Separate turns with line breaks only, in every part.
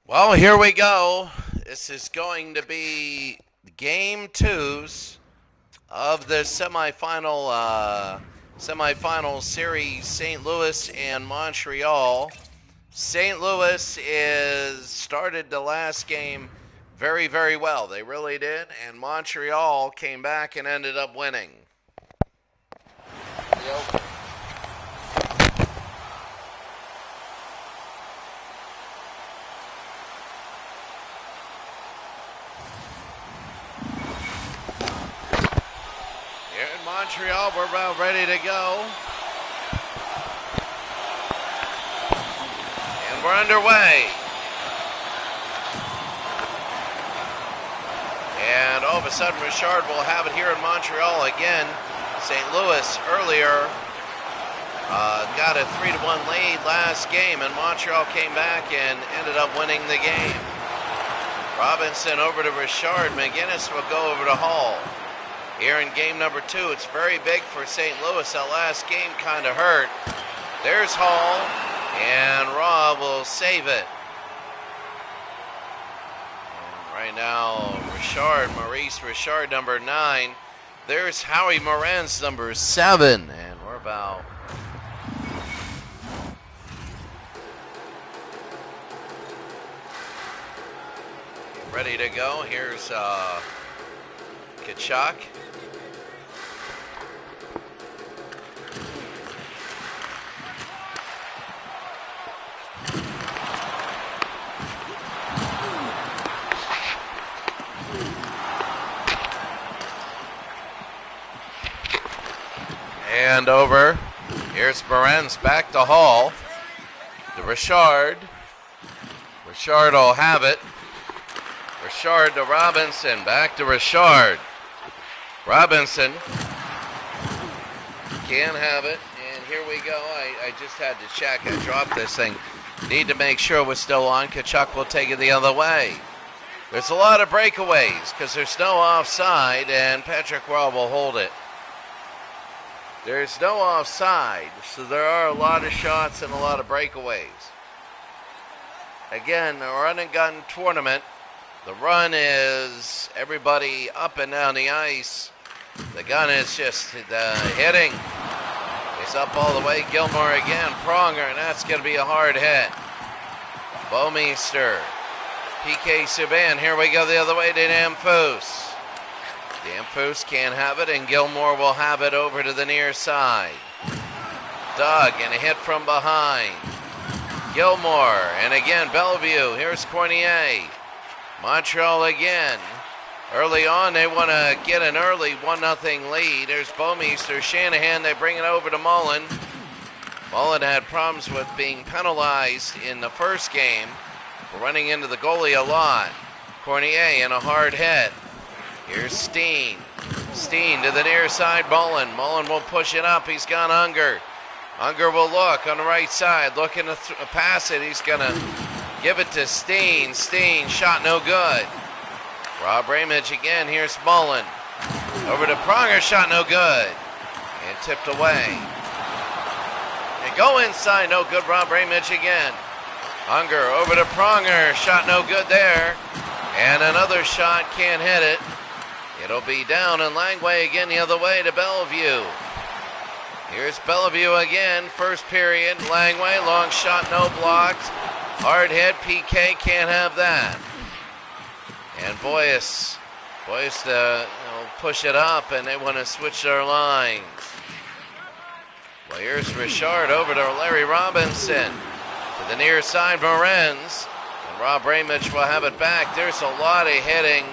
Well, here we go. This is going to be game twos of the semifinal series, St. Louis and Montreal. St. Louis is started the last game very, very well. They really did, and Montreal came back and ended up winning. Yep. Here in Montreal, we're about ready to go. And we're underway. And all of a sudden, Richard will have it here in Montreal again. St. Louis earlier got a 3-1 lead last game, and Montreal came back and ended up winning the game. Robinson over to Richard. McGinnis will go over to Hall. Here in game number two, it's very big for St. Louis. That last game kind of hurt. There's Hall, and Rob will save it. Right now, Maurice Richard, number 9. There's Howie Moran's number 7. And we're about ready to go. Here's Tkachuk. And over. Here's Moran's back to Hall. To Richard. Richard will have it. Richard to Robinson. Back to Richard. Robinson can have it. And here we go. I just had to check. I dropped this thing. Need to make sure we're still on. Tkachuk will take it the other way. There's a lot of breakaways because there's no offside, and Patrick Roy will hold it. There's no offside, so there are a lot of shots and a lot of breakaways. Again, a run and gun tournament. The run is everybody up and down the ice. The gun is just hitting. It's up all the way. Gilmore again. Pronger, and that's going to be a hard hit. Bouwmeester. PK Subban. Here we go the other way to Damphousse. Damphousse can't have it, and Gilmore will have it over to the near side. Doug, and a hit from behind. Gilmore, and again Bellevue. Here's Cornier. Montreal again. Early on, they want to get an early 1-0 lead. There's Bouwmeester, Shanahan, they bring it over to Mullen. Mullen had problems with being penalized in the first game, running into the goalie a lot. Cornier in a hard hit. Here's Steen. Steen to the near side, Mullen. Mullen will push it up. He's got Unger. Unger will look on the right side, looking to pass it. He's going to give it to Steen. Steen, shot no good. Rob Ramage again. Here's Mullen. Over to Pronger, shot no good. And tipped away. They go inside, no good. Rob Ramage again. Unger over to Pronger, shot no good there. And another shot, can't hit it. It'll be down, and Langway again the other way to Bellevue. Here's Bellevue again, first period. Langway, long shot, no blocked. Hard hit, PK, can't have that. And Boyce push it up, and they want to switch their lines. Well, here's Richard over to Larry Robinson. To the near side, Morenz. And Rob Ramage will have it back. There's a lot of hitting.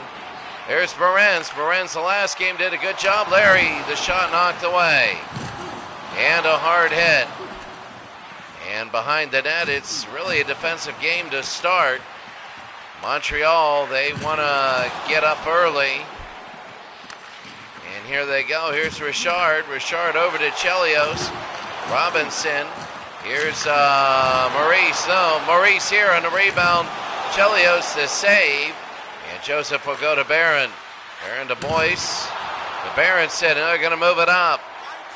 There's Morenz. Morenz the last game did a good job. Larry, the shot knocked away. And a hard hit. And behind the net, it's really a defensive game to start. Montreal, they want to get up early. And here they go. Here's Richard. Richard over to Chelios. Robinson. Here's Maurice. No, Maurice here on the rebound. Chelios the save. And Joseph will go to Barron. Barron to Boyce. The Barron said, they're going to move it up.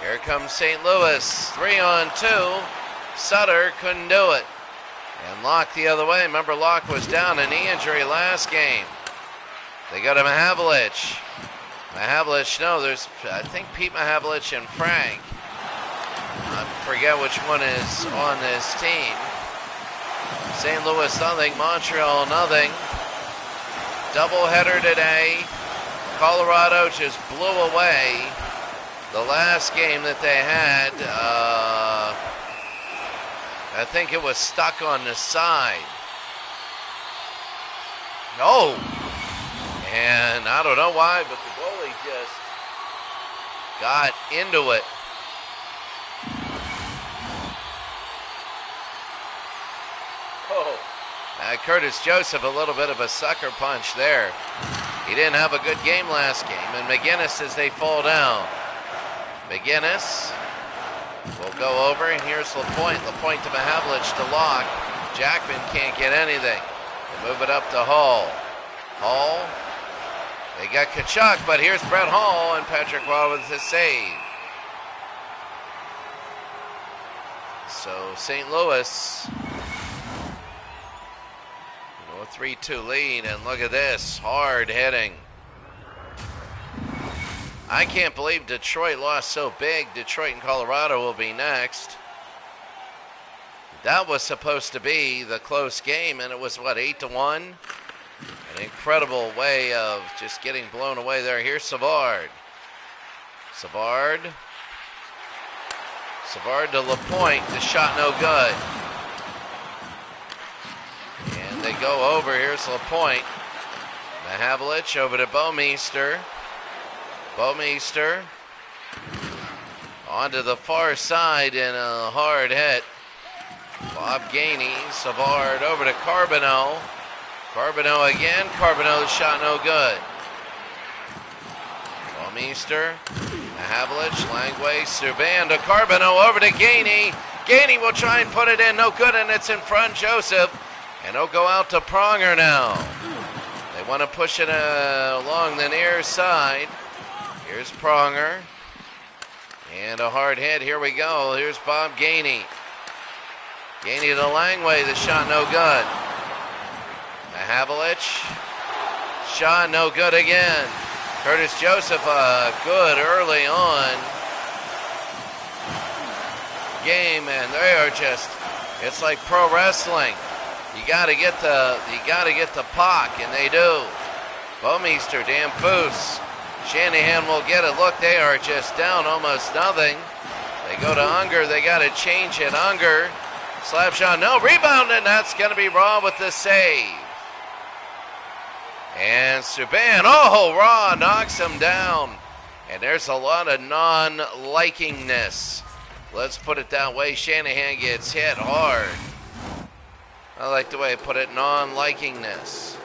Here comes St. Louis. 3-on-2. Sutter couldn't do it. And Locke the other way. Remember, Locke was down in knee injury last game. They go to Mahavlich. Mahavlich, no, there's, I think, Pete Mahavlich and Frank. I forget which one is on this team. St. Louis nothing, Montreal nothing. Doubleheader today. Colorado just blew away the last game that they had. I think it was stuck on the side. No. And I don't know why, but the goalie just got into it. Oh. Curtis Joseph, a little bit of a sucker punch there. He didn't have a good game last game. And McGinnis as they fall down. McGinnis will go over, and here's LaPointe. LaPointe to Mahavlich to Locke. Jackman can't get anything. They move it up to Hall. Hall. They got Kachuk, but here's Brett Hall, and Patrick Roy with the save. So St. Louis, a 3-2 lead, and look at this, hard hitting. I can't believe Detroit lost so big. Detroit and Colorado will be next. That was supposed to be the close game, and it was, what, 8-1? An incredible way of just getting blown away there. Here's Savard. Savard to LaPointe. The shot no good. And they go over. Here's LaPointe. Mahavlich over to Bouwmeester. Bouwmeester onto the far side in a hard hit. Bob Gainey. Savard over to Carbonneau. Carbonneau again. Carbonneau, the shot no good. Bouwmeester. Mahavlich. Langway. Subban to Carbonneau over to Gainey. Gainey will try and put it in. No good, and it's in front. Joseph. And it'll go out to Pronger now. They want to push it along the near side. Here's Pronger. And a hard hit. Here we go. Here's Bob Gainey. Gainey to Langway. The shot no good. Mahavlich. Shot no good again. Curtis Joseph good early on. Game, and they are just, it's like pro wrestling. You gotta get the puck, and they do. Bouwmeester, Dan Foose. Shanahan will get it. Look, they are just down almost nothing. They go to Unger. They got to change it. Unger Slap shot, no, rebound, and that's going to be Raw with the save. And Subban, Raw knocks him down. And there's a lot of non-likingness. Let's put it that way. Shanahan gets hit hard. I like the way I put it, non-likingness.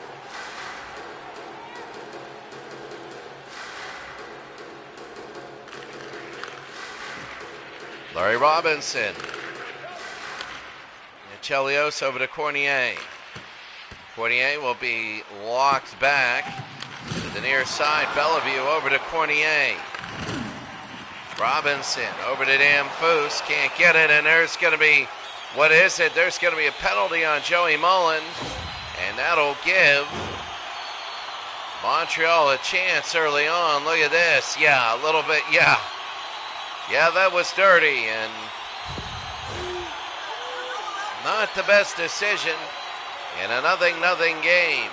Larry Robinson. Chelios over to Cornier. Cornier will be locked back to the near side. Bellevue over to Cornier. Robinson over to Damphousse. Can't get it, and there's going to be, what is it? There's going to be a penalty on Joey Mullen, and that'll give Montreal a chance early on. Look at this. Yeah, a little bit, yeah. Yeah, that was dirty, and not the best decision in a 0-0 game.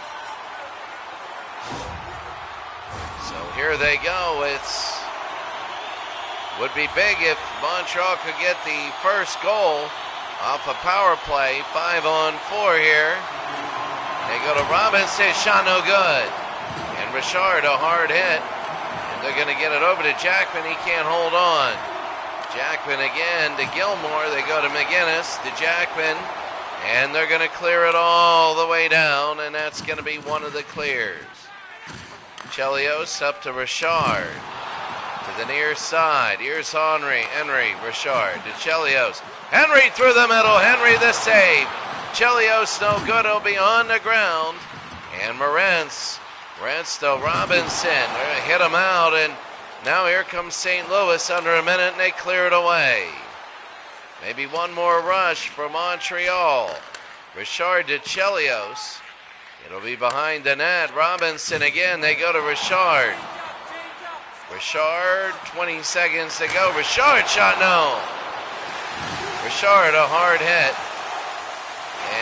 So here they go. Would be big if Montreal could get the first goal off a power play. 5-on-4 here. They go to Robinson, shot no good. And Richard, a hard hit. And they're going to get it over to Jackman. He can't hold on. Jackman again to Gilmore. They go to McGinnis, to Jackman. And they're going to clear it all the way down. And that's going to be one of the clears. Chelios up to Richard. To the near side. Here's Henry, Richard to Chelios. Henry through the middle. Henry the save. Chelios no good. He'll be on the ground. And Morentz to Robinson. They're going to hit him out. And now here comes St. Louis under a minute, and they clear it away. Maybe one more rush for Montreal. Richard to Chelios. It'll be behind the net. Robinson again. They go to Richard. Richard, 20 seconds to go. Richard shot no. Richard, a hard hit.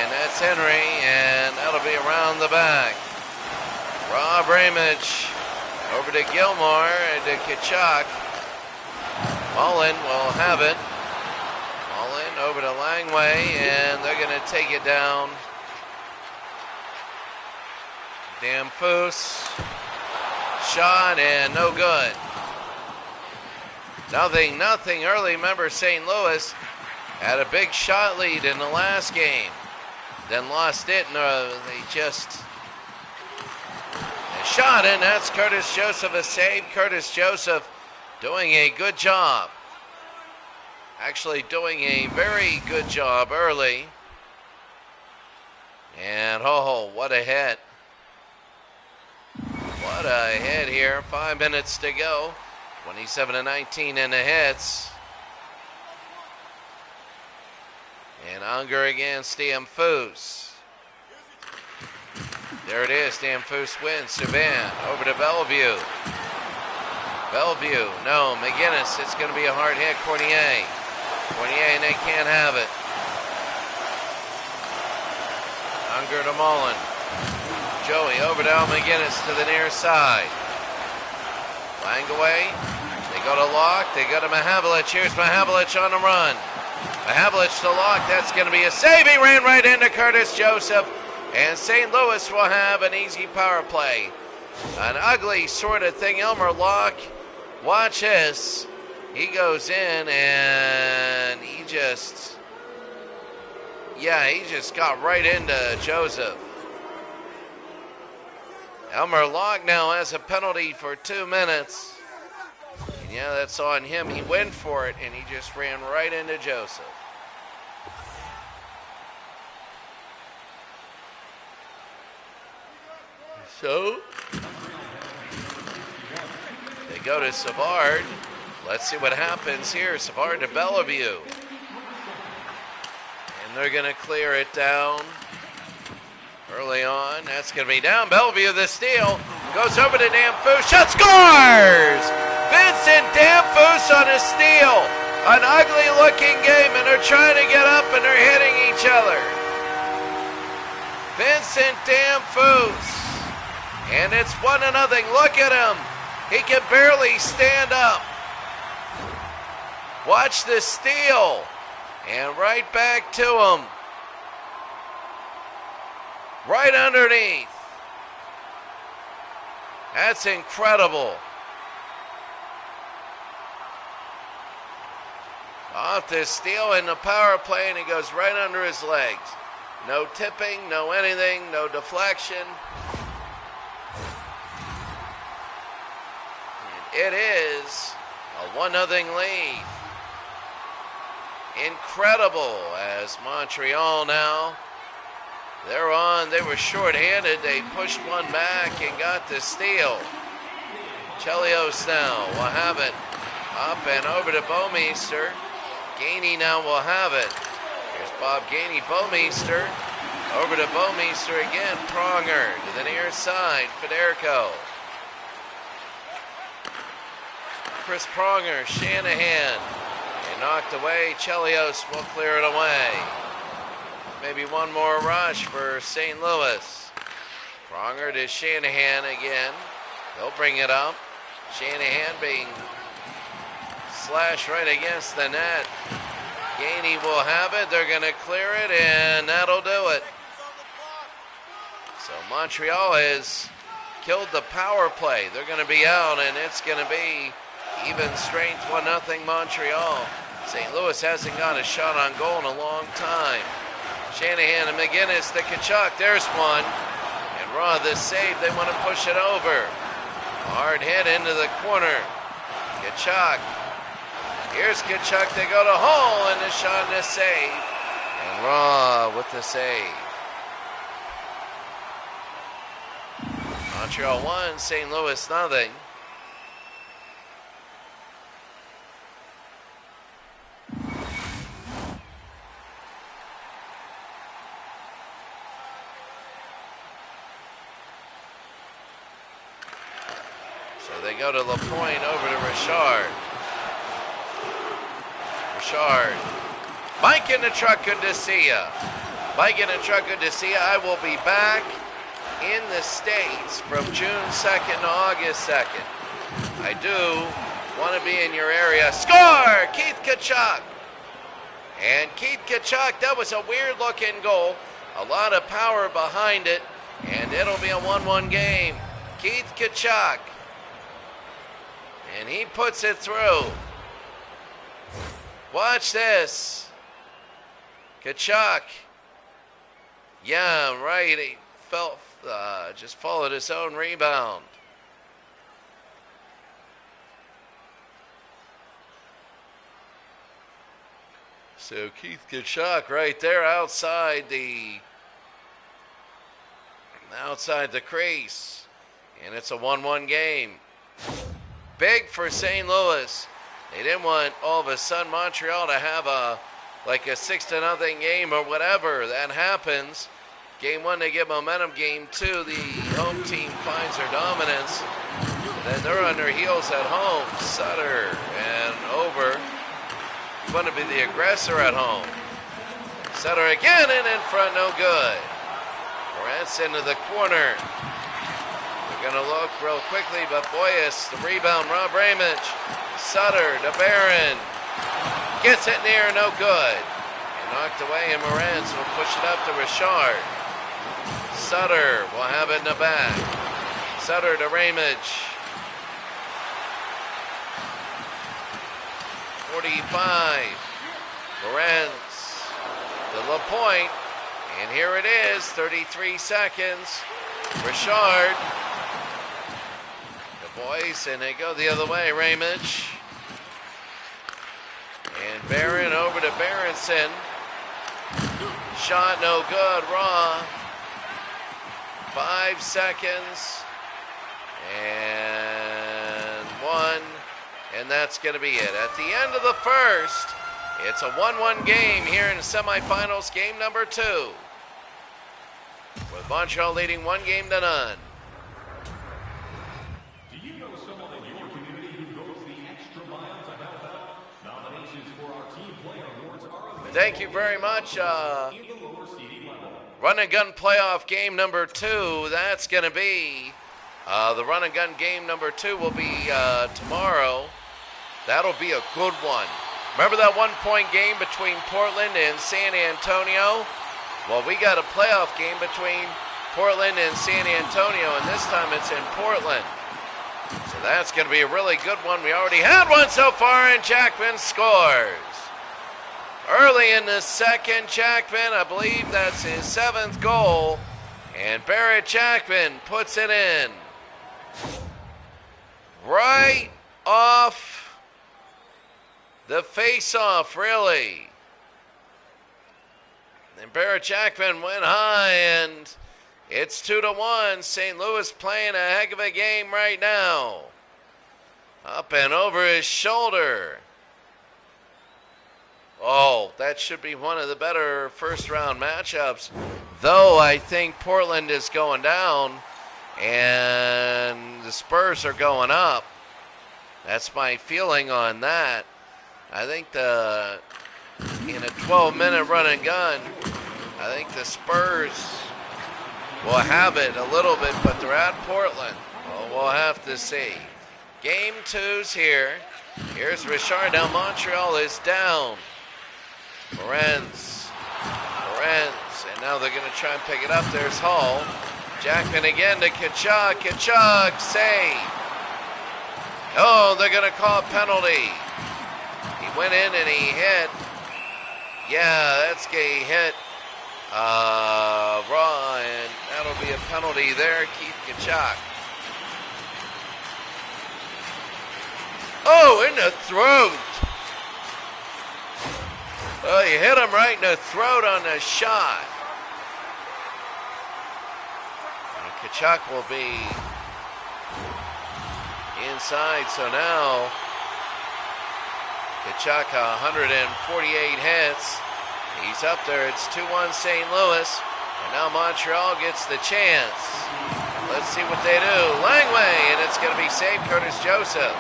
And that's Henry, and that'll be around the back. Rob Ramage over to Gilmore, to Kachuk. Mullen will have it. Mullen over to Langway, and they're going to take it down. Damphousse. Shot and no good. 0-0 early. Remember, St. Louis had a big shot lead in the last game. Then lost it, and they shot, and that's Curtis Joseph, a save. Curtis Joseph doing a good job. Actually doing a very good job early. And what a hit. What a hit here. 5 minutes to go. 27-19 in the hits. And Unger against Damphousse. There it is. Damphousse wins. Subban over to Bellevue. Bellevue. No. McGinnis. It's going to be a hard hit. Cornier, and they can't have it. Unger to Mullen. Joey over to Al McGinnis to the near side. Langaway. They go to Locke. They go to Mahavlich. Here's Mahavlich on the run. Mahavlich to Locke. That's going to be a save. He ran right into Curtis Joseph. And St. Louis will have an easy power play. An ugly sort of thing. Elmer Locke. Watch this. He goes in and he just got right into Joseph. Elmer Locke now has a penalty for 2 minutes. And yeah, that's on him. He went for it, and he just ran right into Joseph. So, they go to Savard. Let's see what happens here. Savard to Bellevue. And they're going to clear it down. Early on, that's going to be down. Bellevue, the steal, goes over to Damphousse, shot, scores! Vincent Damphousse on a steal. An ugly-looking game, and they're trying to get up, and they're hitting each other. Vincent Damphousse, and it's 1-0. Look at him. He can barely stand up. Watch the steal. And right back to him. Right underneath. That's incredible. Off this steal in the power play, and he goes right under his legs. No tipping, no anything, no deflection. And it is a 1-0 lead. Incredible as Montreal now. They're on. They were shorthanded. They pushed one back and got the steal. Chelios now will have it. Up and over to Bouwmeester. Gainey now will have it. Here's Bob Gainey. Bouwmeester. Over to Bouwmeester again. Pronger to the near side. Federico. Chris Pronger. Shanahan. And knocked away. Chelios will clear it away. Maybe one more rush for St. Louis. Pronger to Shanahan again. They'll bring it up. Shanahan being slashed right against the net. Gainey will have it. They're going to clear it, and that'll do it. So Montreal has killed the power play. They're going to be out, and it's going to be even strength 1-0 Montreal. St. Louis hasn't got a shot on goal in a long time. Shanahan and McGinnis to Tkachuk. There's one. And Raw, this save, they want to push it over. Hard hit into the corner. Tkachuk. Here's Tkachuk. They go to Hull, and the shot and the save. And Raw with the save. Montreal 1, St. Louis 0. They go to LaPointe, over to Richard. Richard. Mike in the truck, good to see ya. Mike in the truck, good to see ya. I will be back in the States from June 2nd to August 2nd. I do want to be in your area. Score! Keith Tkachuk. And Keith Tkachuk, that was a weird looking goal. A lot of power behind it. And it'll be a 1-1 game. Keith Tkachuk. And he puts it through. Watch this. Tkachuk. Yeah, right. He felt, just followed his own rebound. So Keith Tkachuk right there outside the crease. And it's a 1-1 game. Big for St. Louis. They didn't want all of a sudden Montreal to have a 6-0 game or whatever. That happens. Game 1 they get momentum. Game 2 the home team finds their dominance. And then they're on their heels at home. Sutter and over. You want to be the aggressor at home. Sutter again and in front, no good. Moretz into the corner. Going to look real quickly, but Boyes, the rebound, Rob Ramage. Sutter to Barron. Gets it near, no good. And knocked away, and Moretz will push it up to Richard. Sutter will have it in the back. Sutter to Ramage. 45. Moretz to LaPointe. And here it is, 33 seconds. Richard. Boys, and they go the other way. Ramage. And Barron over to Berenson. Shot no good. Raw. 5 seconds. And 1. And that's going to be it. At the end of the first, it's a 1-1 game here in the semifinals, game number 2. With Montreal leading 1-0. Thank you very much. Run and gun playoff game number 2. That's going to be the run and gun game number 2 will be tomorrow. That'll be a good one. Remember that one-point game between Portland and San Antonio? Well, we got a playoff game between Portland and San Antonio, and this time it's in Portland. So that's going to be a really good one. We already had one so far, and Jackman scores. Early in the second, Jackman, I believe that's his 7th goal, and Barrett Jackman puts it in. Right off the face-off, really. And Barrett Jackman went high, and it's 2-1. St. Louis playing a heck of a game right now. Up and over his shoulder. Oh, that should be one of the better first-round matchups. Though I think Portland is going down and the Spurs are going up. That's my feeling on that. I think in a 12-minute run and gun, I think the Spurs will have it a little bit, but they're at Portland. Well, we'll have to see. Game 2's here. Here's Richard. Now Montreal is down. Lorenz, and now they're going to try and pick it up. There's Hall. Jackman again to Kachuk. Kachuk, save. Oh, they're going to call a penalty. He went in and he hit. Yeah, that's he hit Raw, and that'll be a penalty there. Keith Kachuk. Oh, in the throat. Oh, you hit him right in the throat on the shot. And Kachuk will be inside, so now Kachuk 148 hits. He's up there. It's 2-1 St. Louis. And now Montreal gets the chance. Let's see what they do. Langway, and it's going to be safe. Curtis Joseph.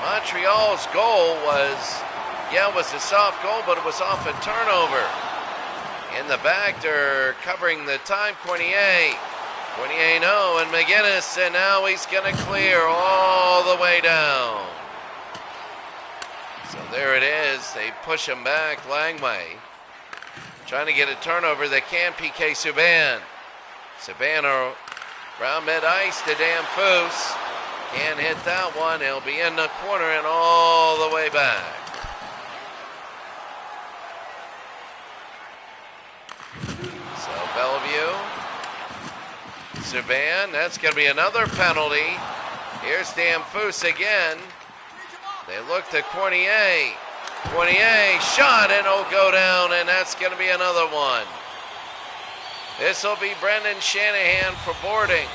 Montreal's goal was a soft goal, but it was off a turnover. In the back, they're covering the time. Cornier no, and McGinnis, and now he's going to clear all the way down. So there it is. They push him back. Langway trying to get a turnover. They can. PK Subban. Subban around mid-ice to Dan Foose. Can't hit that one. He'll be in the corner and all the way back. So Bellevue. Subban. That's going to be another penalty. Here's Dan Foose again. They look to Cornier. Cornier shot and it'll go down, and that's going to be another one. This will be Brendan Shanahan for boarding.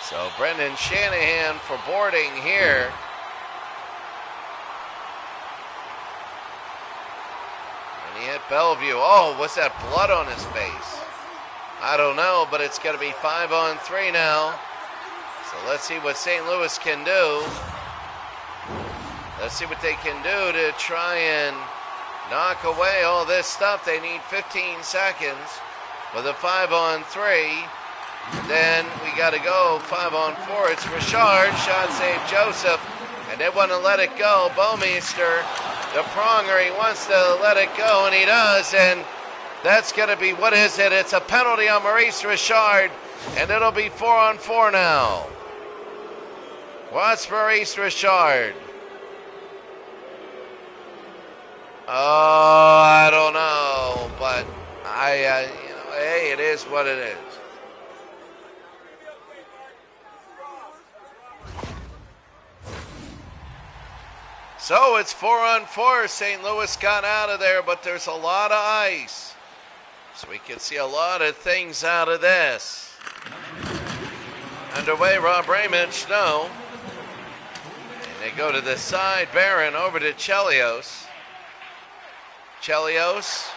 So Brendan Shanahan for boarding here. And he hit Bellevue. Oh, what's that blood on his face? I don't know, but it's going to be 5-on-3 now. So let's see what St. Louis can do. Let's see what they can do to try and knock away all this stuff. They need 15 seconds with a 5-on-3. Then we got to go 5-on-4. It's Richard. Shot save Joseph. And they want to let it go. Bouwmeester, the pronger, he wants to let it go, and he does. And that's going to be, what is it? It's a penalty on Maurice Richard. And it'll be 4-on-4 now. What's Maurice Richard? Oh, I don't know. But hey, it is what it is. So it's 4-on-4. St. Louis got out of there, but there's a lot of ice. So we can see a lot of things out of this. Underway, Rob Ramage, no. And they go to the side. Barron over to Chelios. Chelios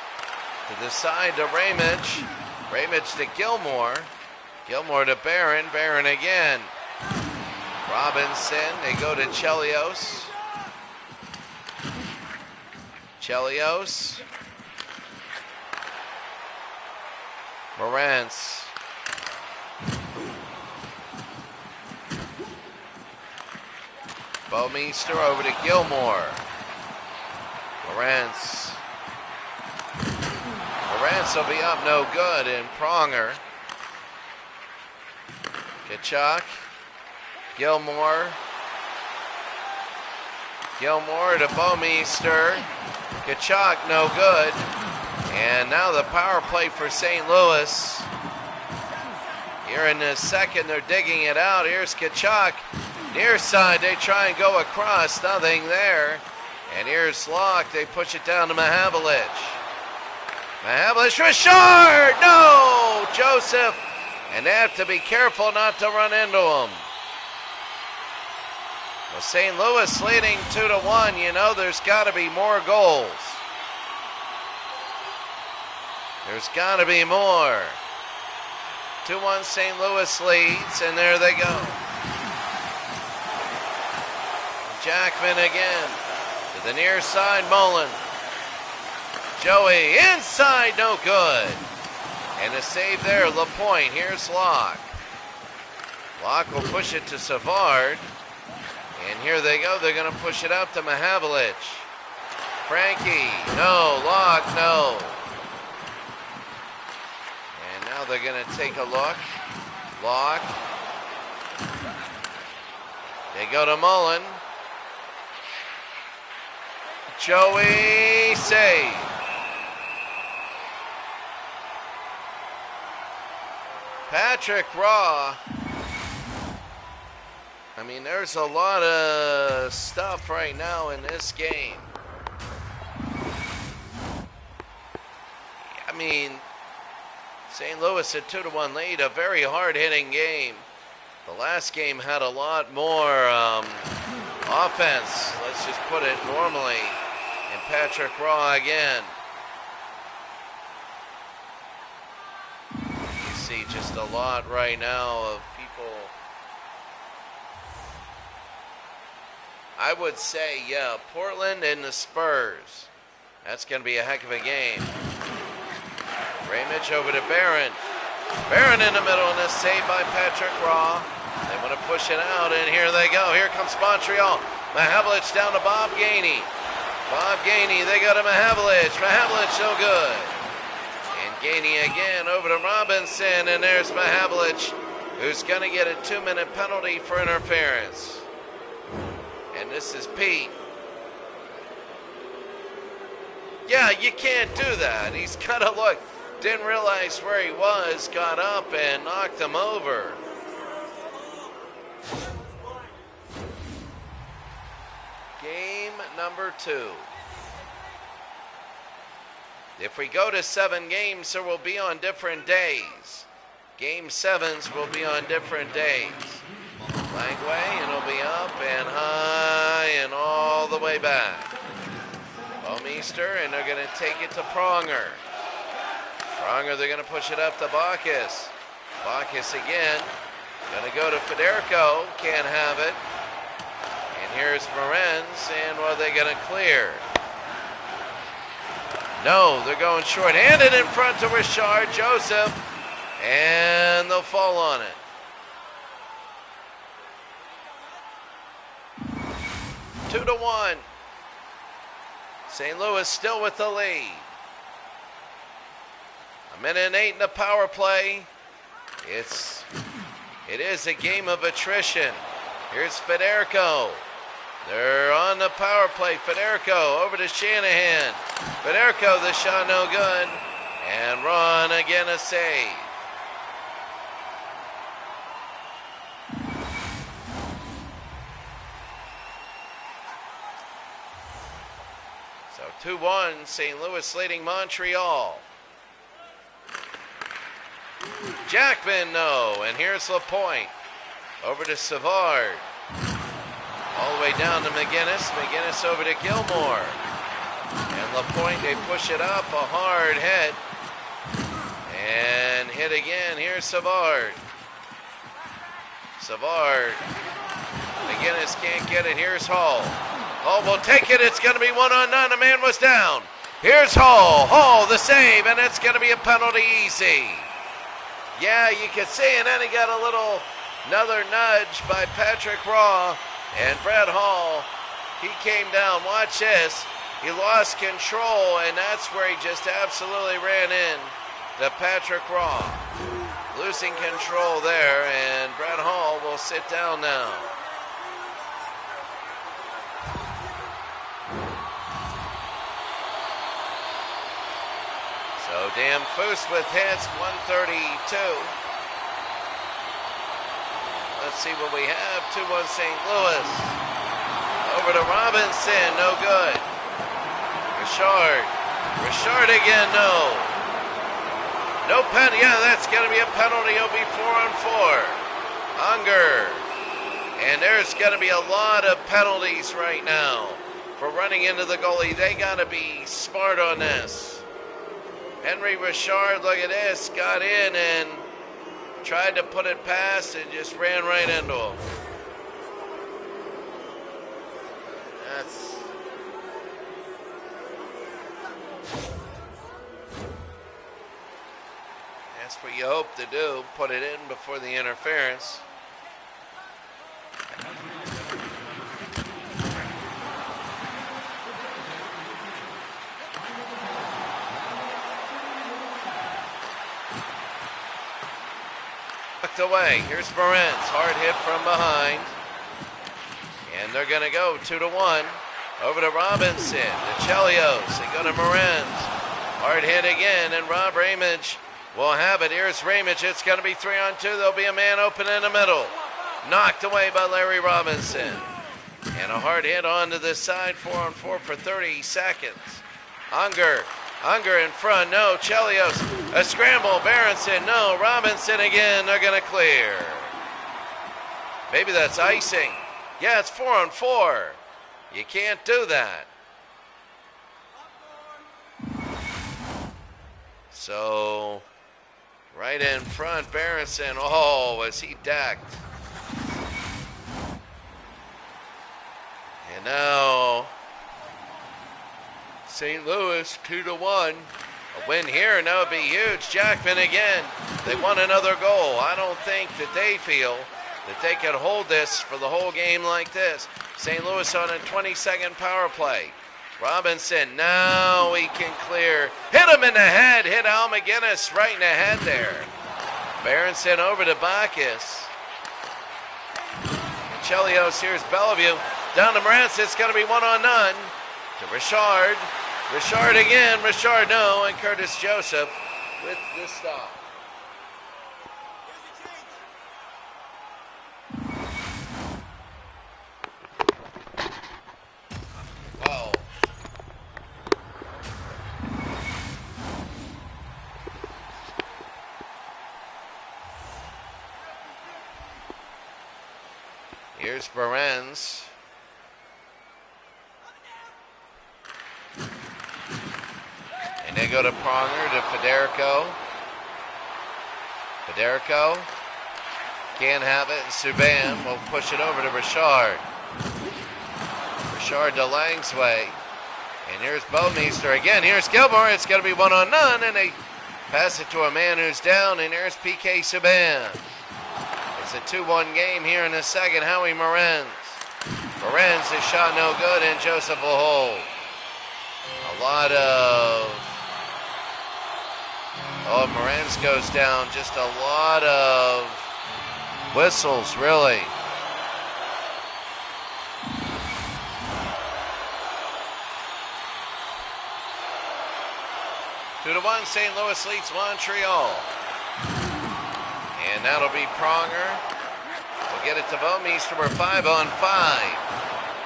to the side to Ramage. Ramage to Gilmore. Gilmore to Barron. Barron again. Robinson, they go to Chelios. Chelios. Morantz. Bouwmeester over to Gilmore. Morantz. Morantz will be up no good, and Pronger. Kachuk. Gilmore. Gilmore to Bouwmeester. Kachuk no good. And now the power play for St. Louis. Here in the second, they're digging it out. Here's Kachuk. Near side, they try and go across. Nothing there. And here's Locke. They push it down to Mahavlich. Mahavlich for short! No! Joseph. And they have to be careful not to run into him. Well, St. Louis leading 2-1. You know there's got to be more goals. There's got to be more. 2-1 St. Louis leads, and there they go. Jackman again to the near side, Mullen. Joey inside, no good. And a save there, LaPointe. Here's Locke. Locke will push it to Savard. And here they go. They're going to push it up to Mahavlich. Frankie, no. Locke, no. And now they're going to take a look. Locke. They go to Mullen. Joey, save. Patrick Raw. I mean, there's a lot of stuff right now in this game. I mean, St. Louis at 2-1 lead, a very hard-hitting game. The last game had a lot more offense, let's just put it normally. And Patrick Raw again. You see just a lot right now of people. I would say, yeah, Portland and the Spurs. That's going to be a heck of a game. Ramage over to Barron. Barron in the middle, and a save by Patrick Raw. They want to push it out, and here they go. Here comes Montreal. Mahavlich down to Bob Gainey. Bob Gainey, they go to Mahavlich. Mahavlich no good. And Gainey again over to Robinson, and there's Mahavlich, who's going to get a 2-minute penalty for interference. And this is Pete. Yeah, you can't do that. He's got to look. Didn't realize where he was, got up and knocked him over. Game number 2. If we go to 7 games, there will be on different days. Game 7s will be on different days. Langway, and it'll be up and high and all the way back. Bouwmeester, and they're going to take it to Pronger. Pronger, they're going to push it up to Bacchus. Bacchus again. Going to go to Federico. Can't have it. And here's Morenz, and what are they going to clear? No, they're going short-handed in front to Richard Joseph, and they'll fall on it. Two to 1. St. Louis still with the lead. 1:08 in the power play. It is a game of attrition. Here's Federico. They're on the power play. Federico over to Shanahan. Federico, the shot no good. And Ron again a save. So 2-1, St. Louis leading Montreal. Jackman, no. And here's LaPointe. Over to Savard. All the way down to McGinnis. McGinnis over to Gilmore. And LaPointe, they push it up. A hard hit. And hit again. Here's Savard. Savard. McGinnis can't get it. Here's Hall. Hall will take it. It's going to be 1-on-9. The man was down. Here's Hall. Hall, the save. And it's going to be a penalty easy. Yeah, you can see, and then he got another nudge by Patrick Raw, and Brett Hall, he came down. Watch this. He lost control, and that's where he just absolutely ran in to Patrick Raw. Losing control there, and Brett Hall will sit down now. So Dan Foose with hits, 132. Let's see what we have. 2-1 St. Louis. Over to Robinson, no good. Richard again, no. No penalty. Yeah, that's going to be a penalty. It'll be 4-on-4. Unger. And there's going to be a lot of penalties right now for running into the goalie. They got to be smart on this. Henry Richard, look at this, got in and tried to put it past and just ran right into him. That's what you hope to do, put it in before the interference. Tucked away. Here's Morenz. Hard hit from behind. And they're going to go 2-1. Over to Robinson. To Chelios. They go to Morenz. Hard hit again. And Rob Ramage will have it. Here's Ramage. It's going to be 3-on-2. There'll be a man open in the middle. Knocked away by Larry Robinson. And a hard hit onto the side. 4-on-4 for 30 seconds. Unger in front, no. Chelios, a scramble. Berenson, no. Robinson again, they're going to clear. Maybe that's icing. Yeah, it's 4-on-4. You can't do that. So, right in front, Berenson. Oh, was he decked. And now St. Louis 2-1. A win here, and that would be huge. Jackman again. They want another goal. I don't think that they feel that they could hold this for the whole game like this. St. Louis on a 20-second power play. Robinson, now he can clear. Hit him in the head. Hit Al McGinnis right in the head there. Berenson over to Bacchus. Chelios, here's Bellevue. Down to Morenz. It's going to be 1-on-none. To Richard. Richard again. Richard, no. And Curtis Joseph with the stop. Wow. Here's Berenz. And they go to Pronger, to Federico. Federico can't have it, and Subban will push it over to Richard. Richard to Langsway. And here's Bouwmeester again. Here's Gilmore. It's going to be 1-on-none, and they pass it to a man who's down, and there's PK Subban. It's a 2-1 game here in the second. Howie Morenz. Morenz is shot no good, and Joseph will hold. A lot of... Oh, Morenz goes down. Just a lot of whistles, really. Two to one, St. Louis leads Montreal. And that'll be Pronger. We'll get it to Bouwmeester. We're 5-on-5.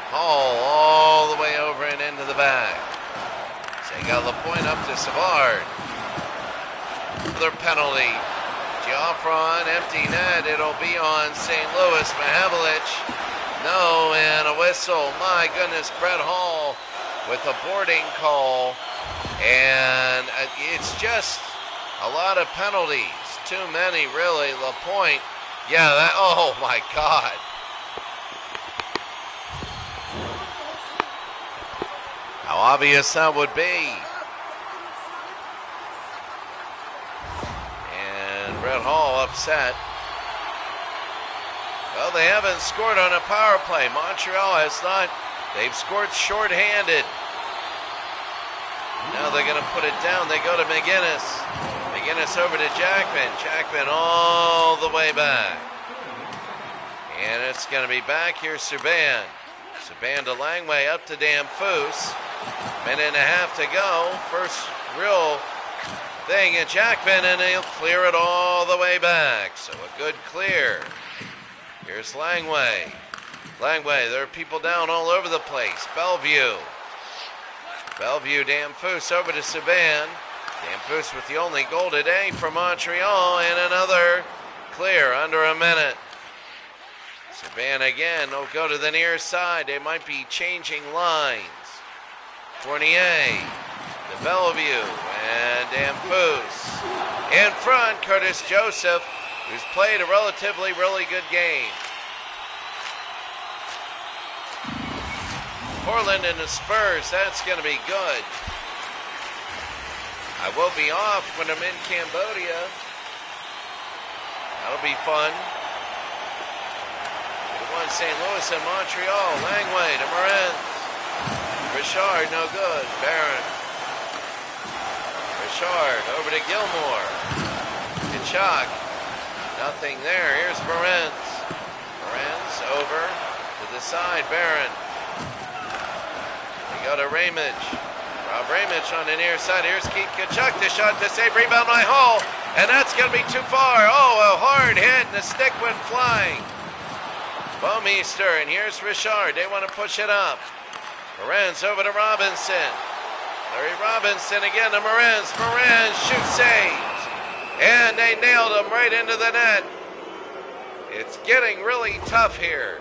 Hall all the way over and into the back. So you got LaPointe up to Savard. Another penalty. Geoffron, empty net. It'll be on St. Louis. Mahavlich. No, and a whistle. My goodness, Brett Hall with a boarding call. And it's just a lot of penalties. Too many, really. LaPointe. Yeah, that, oh my God. How obvious that would be. And Brett Hall upset. Well, they haven't scored on a power play. Montreal has not. They've scored shorthanded. Now they're going to put it down. They go to McGinnis. McGinnis over to Jackman. Jackman all the way back. And it's going to be back. Here's Subban. Subban to Langway, up to Damphousse. Minute and a half to go. First real thing at Jackman, and he'll clear it all the way back. So a good clear. Here's Langway. Langway, there are people down all over the place. Bellevue. Bellevue, Damphousse over to Subban. Damphousse with the only goal today for Montreal, and another clear under a minute. Subban again, will go to the near side. They might be changing lines. Fournier to Bellevue, and Damphousse. In front, Curtis Joseph, who's played a relatively really good game. Portland and the Spurs, that's going to be good. I will be off when I'm in Cambodia. That'll be fun. St. Louis and Montreal. Langway to Morin. Richard, no good. Barron. Richard over to Gilmore. Kachuk. Nothing there. Here's Morenz. Morenz over to the side. Barron. We go to Ramage. Rob Ramage on the near side. Here's Keith Kachuk. The shot to save. Rebound by Hall. And that's going to be too far. Oh, a hard hit and the stick went flying. Bouwmeester, and here's Richard. They want to push it up. Morenz over to Robinson. Larry Robinson again to Morenz. Morenz shoots, saves. And they nailed him right into the net. It's getting really tough here.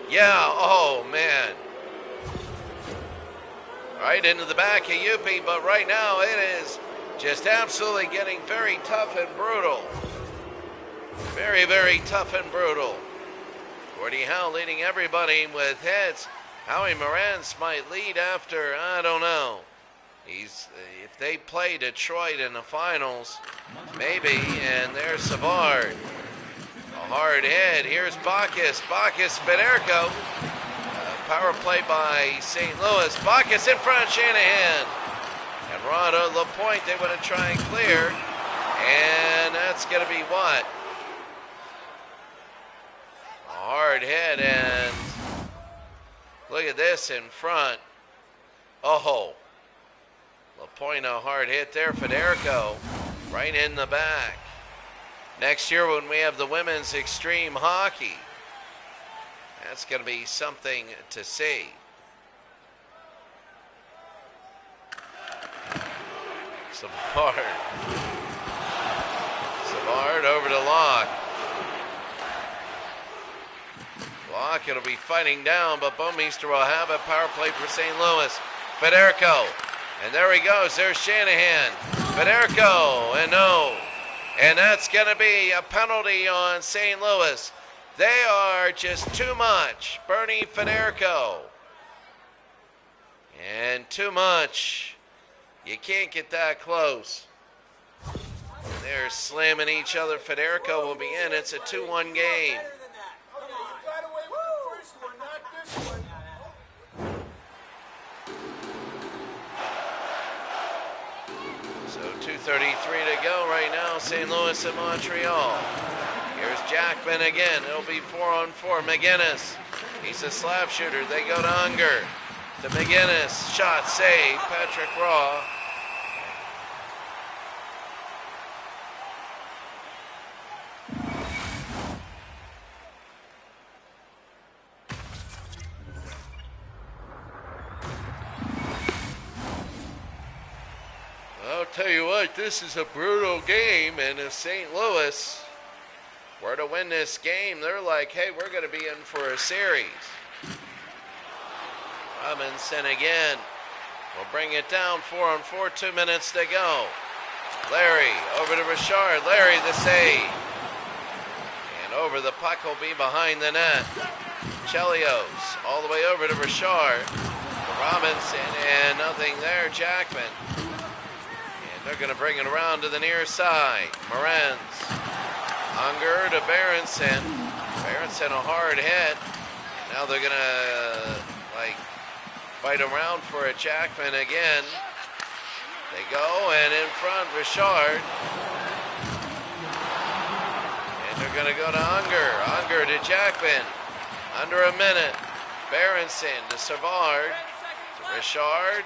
Yeah, oh man. Right into the back of Yuppie, but right now it is just absolutely getting very tough and brutal. Very, very tough and brutal. Gordie Howe leading everybody with hits. Howie Morenz might lead after, I don't know. If they play Detroit in the finals, maybe, and there's Savard. A hard hit. Here's Bacchus. Bacchus, Federico. Power play by St. Louis. Bacchus in front of Shanahan. And Rado LaPointe, they want to try and clear. And that's going to be what? Hard hit, and look at this in front. Oh, LaPointe, a hard hit there. Federico right in the back. Next year when we have the women's extreme hockey, that's going to be something to see. Savard. Savard over to Locke. Locke, it'll be fighting down, but Bouwmeester will have a power play for St. Louis. Federico, and there he goes. There's Shanahan. Federico, and no. And that's going to be a penalty on St. Louis. They are just too much. Bernie Federico. And too much. You can't get that close. They're slamming each other. Federico will be in. It's a 2-1 game. So 2:33 to go right now, St. Louis and Montreal. Here's Jackman again. It'll be 4-on-4. McGinnis. He's a slap shooter. They go to Unger. To McGinnis. Shot save. Patrick Raw. I'll tell you what, this is a brutal game, and if St. Louis were to win this game, they're like, hey, we're going to be in for a series. Robinson again will bring it down. 4-on-4, 2 minutes to go. Larry over to Richard. Larry the save. And over the puck will be behind the net. Chelios all the way over to Richard. Robinson, and nothing there. Jackman. And they're going to bring it around to the near side. Morenz. Unger to Berenson. Berenson a hard hit. Now they're going to fight around for a Jackman again. They go, and in front, Richard. And they're going to go to Unger. Unger to Jackman. Under a minute. Berenson to Savard. To Richard.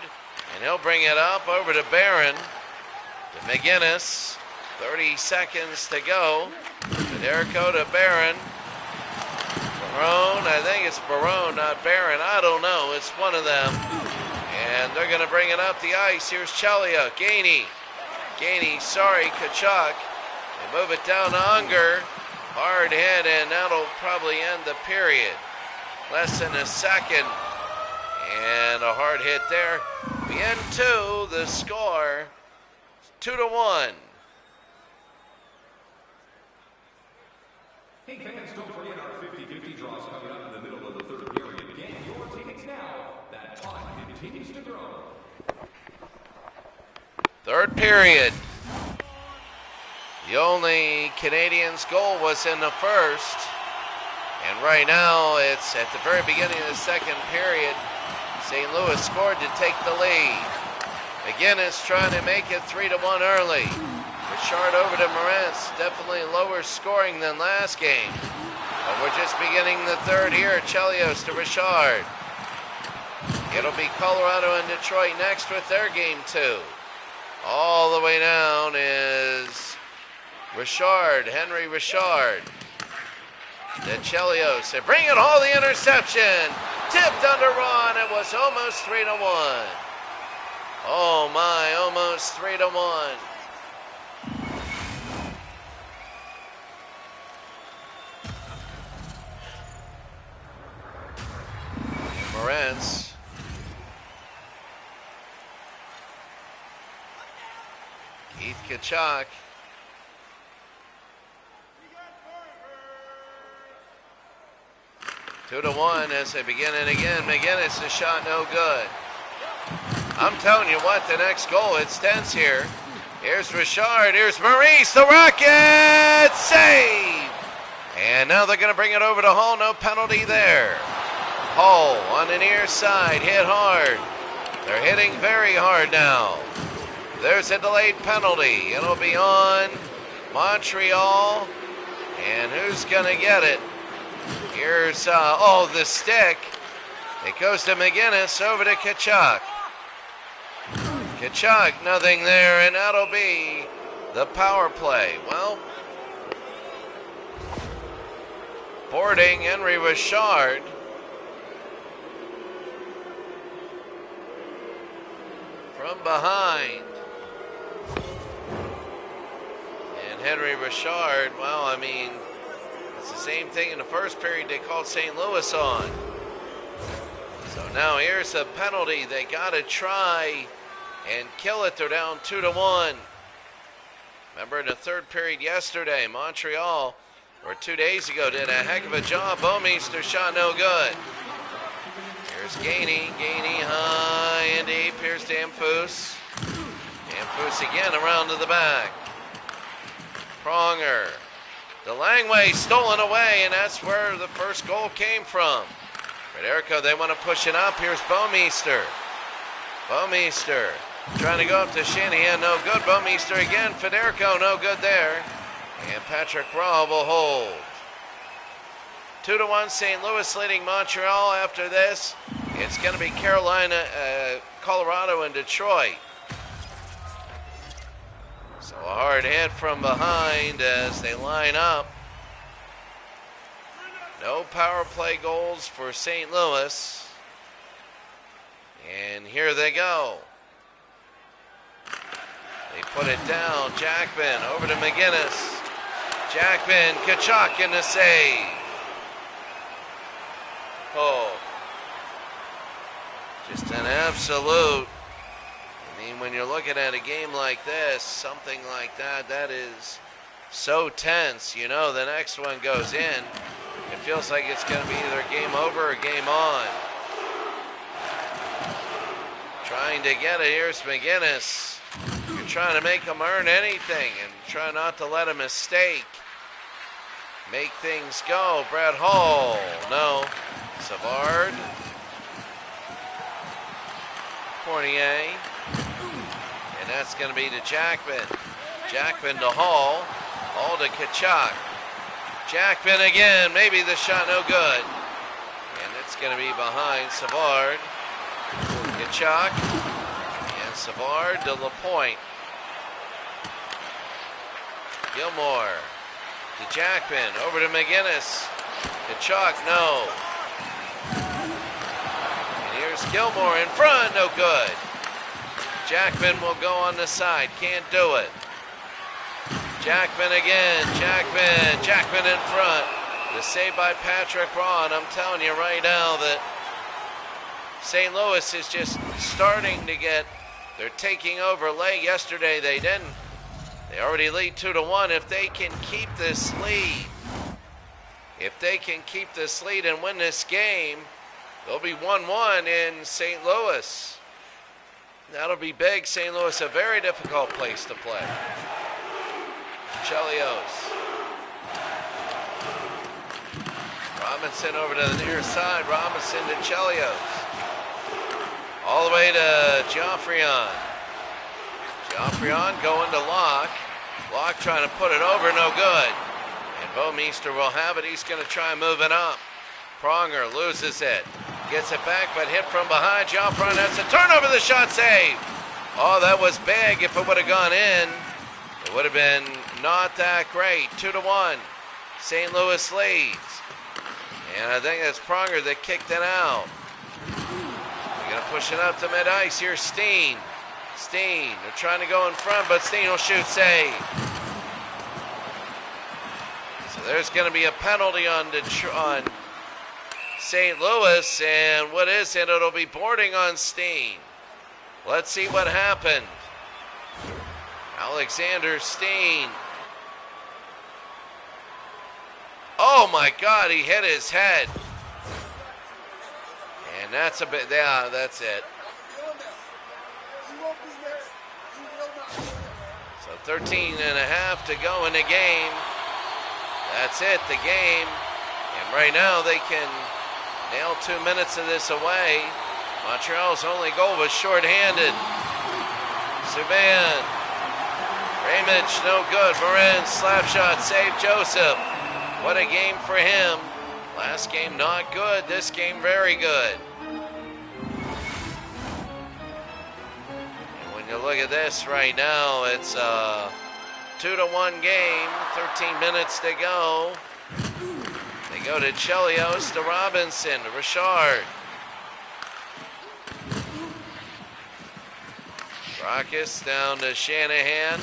And he'll bring it up over to Barron. To McGinnis. 30 seconds to go. Federico to Barron. Barone, I think it's Barone, not Barron. I don't know. It's one of them. And they're going to bring it up the ice. Here's Chelia. Gainey. Kachuk. They move it down to Unger. Hard hit, and that'll probably end the period. Less than a second. And a hard hit there. We end 2. The score 2-1.
Hey fans, don't forget our 50-50 draws coming up in the middle of the third period. Get your tickets now. That time continues to grow.
Third period. The only Canadians' goal was in the first. And right now, it's at the very beginning of the second period. St. Louis scored to take the lead. McGinnis trying to make it 3-1 early. Richard over to Morenz. Definitely lower scoring than last game. But we're just beginning the third here. Chelios to Richard. It'll be Colorado and Detroit next with their game 2. All the way down is Richard, Henry Richard. Then Chelios. They bring it all the interception. Tipped under Ron. It was almost 3-1. Oh my, almost 3-1. Morenz. Keith Kachuk. Two to one as they begin it again. McGinnis, a shot no good. I'm telling you what, the next goal, it's tense here. Here's Richard, here's Maurice, the Rocket, save! And now they're going to bring it over to Hall, no penalty there. Hall on the near side, hit hard. They're hitting very hard now. There's a delayed penalty. It'll be on Montreal. And who's going to get it? Here's, the stick. It goes to McGinnis, over to Kachuk. Kachuk, nothing there, and that'll be the power play. Well, boarding Henry Richard. From behind. And Henry Richard, well, I mean, it's the same thing in the first period they called St. Louis on. So now here's a penalty. They got to try and kill it. They're down 2-1. Remember in the third period yesterday, Montreal, or 2 days ago, did a heck of a job. Bouwmeester shot no good. Here's Gainey high and deep. Here's Damphus. Damphus again around to the back. Pronger. DeLangway stolen away, and that's where the first goal came from. Federico, they want to push it up. Here's Bouwmeester. Bouwmeester trying to go up to Shanahan, no good. Bouwmeester again. Federico, no good there. And Patrick Roy will hold. 2-1 St. Louis leading Montreal. After this, it's going to be Carolina, Colorado, and Detroit. So a hard hit from behind as they line up. No power play goals for St. Louis. And here they go. They put it down. Jackman over to McGinnis. Jackman, Kachuk in the save. Oh. Just an absolute. I mean, when you're looking at a game like this, something like that, that is so tense. You know, the next one goes in. It feels like it's going to be either game over or game on. Trying to get it. Here's McGinnis. trying to make them earn anything and try not to let a mistake make things go. Brett Hall, no. Savard. Fournier. And that's going to be to Jackman. Jackman to Hall. Hall to Kachuk. Jackman again. Maybe the shot no good. And it's going to be behind Savard. Kachuk. And Savard to LaPointe. Gilmore to Jackman. Over to McGinnis. Kachuk, no. And here's Gilmore in front. No good. Jackman will go on the side. Can't do it. Jackman again. Jackman in front. The save by Patrick Raw. And I'm telling you right now that St. Louis is just starting to get, they're taking over late. Yesterday they didn't. They already lead 2-1. If they can keep this lead, and win this game, they'll be 1-1 in St. Louis. That'll be big. St. Louis, a very difficult place to play. Chelios. Robinson over to the near side. Robinson to Chelios. All the way to Geoffrion. Geoffrion going to Locke. Locke trying to put it over, no good. And Bouwmeester will have it. He's going to try and move it up. Pronger loses it. Gets it back, but hit from behind. Geoffrion has a turnover. The shot save. Oh, that was big. If it would have gone in, it would have been not that great. 2-1. St. Louis leads. And I think that's Pronger that kicked it out. They're going to push it up to mid-ice. Here's Steen. Steen, they're trying to go in front, but Steen will shoot, save. So there's going to be a penalty on St. Louis, and what is it? It'll be boarding on Steen. Let's see what happened. Alexander Steen. Oh my God, he hit his head. And that's a bit, yeah, that's it. So 13 and a half to go in the game. That's it, the game. And right now they can nail 2 minutes of this away. Montreal's only goal was shorthanded. Subban. Ramage, no good. Morin, slap shot, save Joseph. What a game for him. Last game not good. This game very good. And when you look at this right now, it's a 2-1 game. 13 minutes to go. They go to Chelios, to Robinson, to Richard. Rockets down to Shanahan.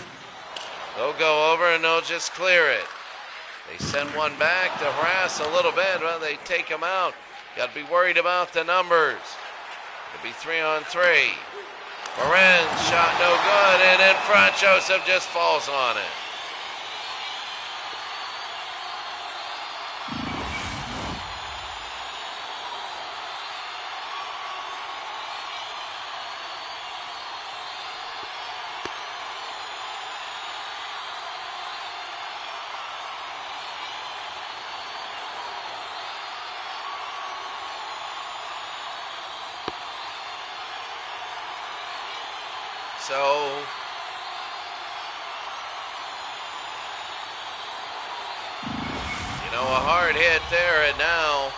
They'll go over and they'll just clear it. They send one back to harass a little bit. Well, they take him out. Got to be worried about the numbers. It'll be 3-on-3. Morin, shot no good. And in front, Joseph just falls on it. So, you know, a hard hit there, and now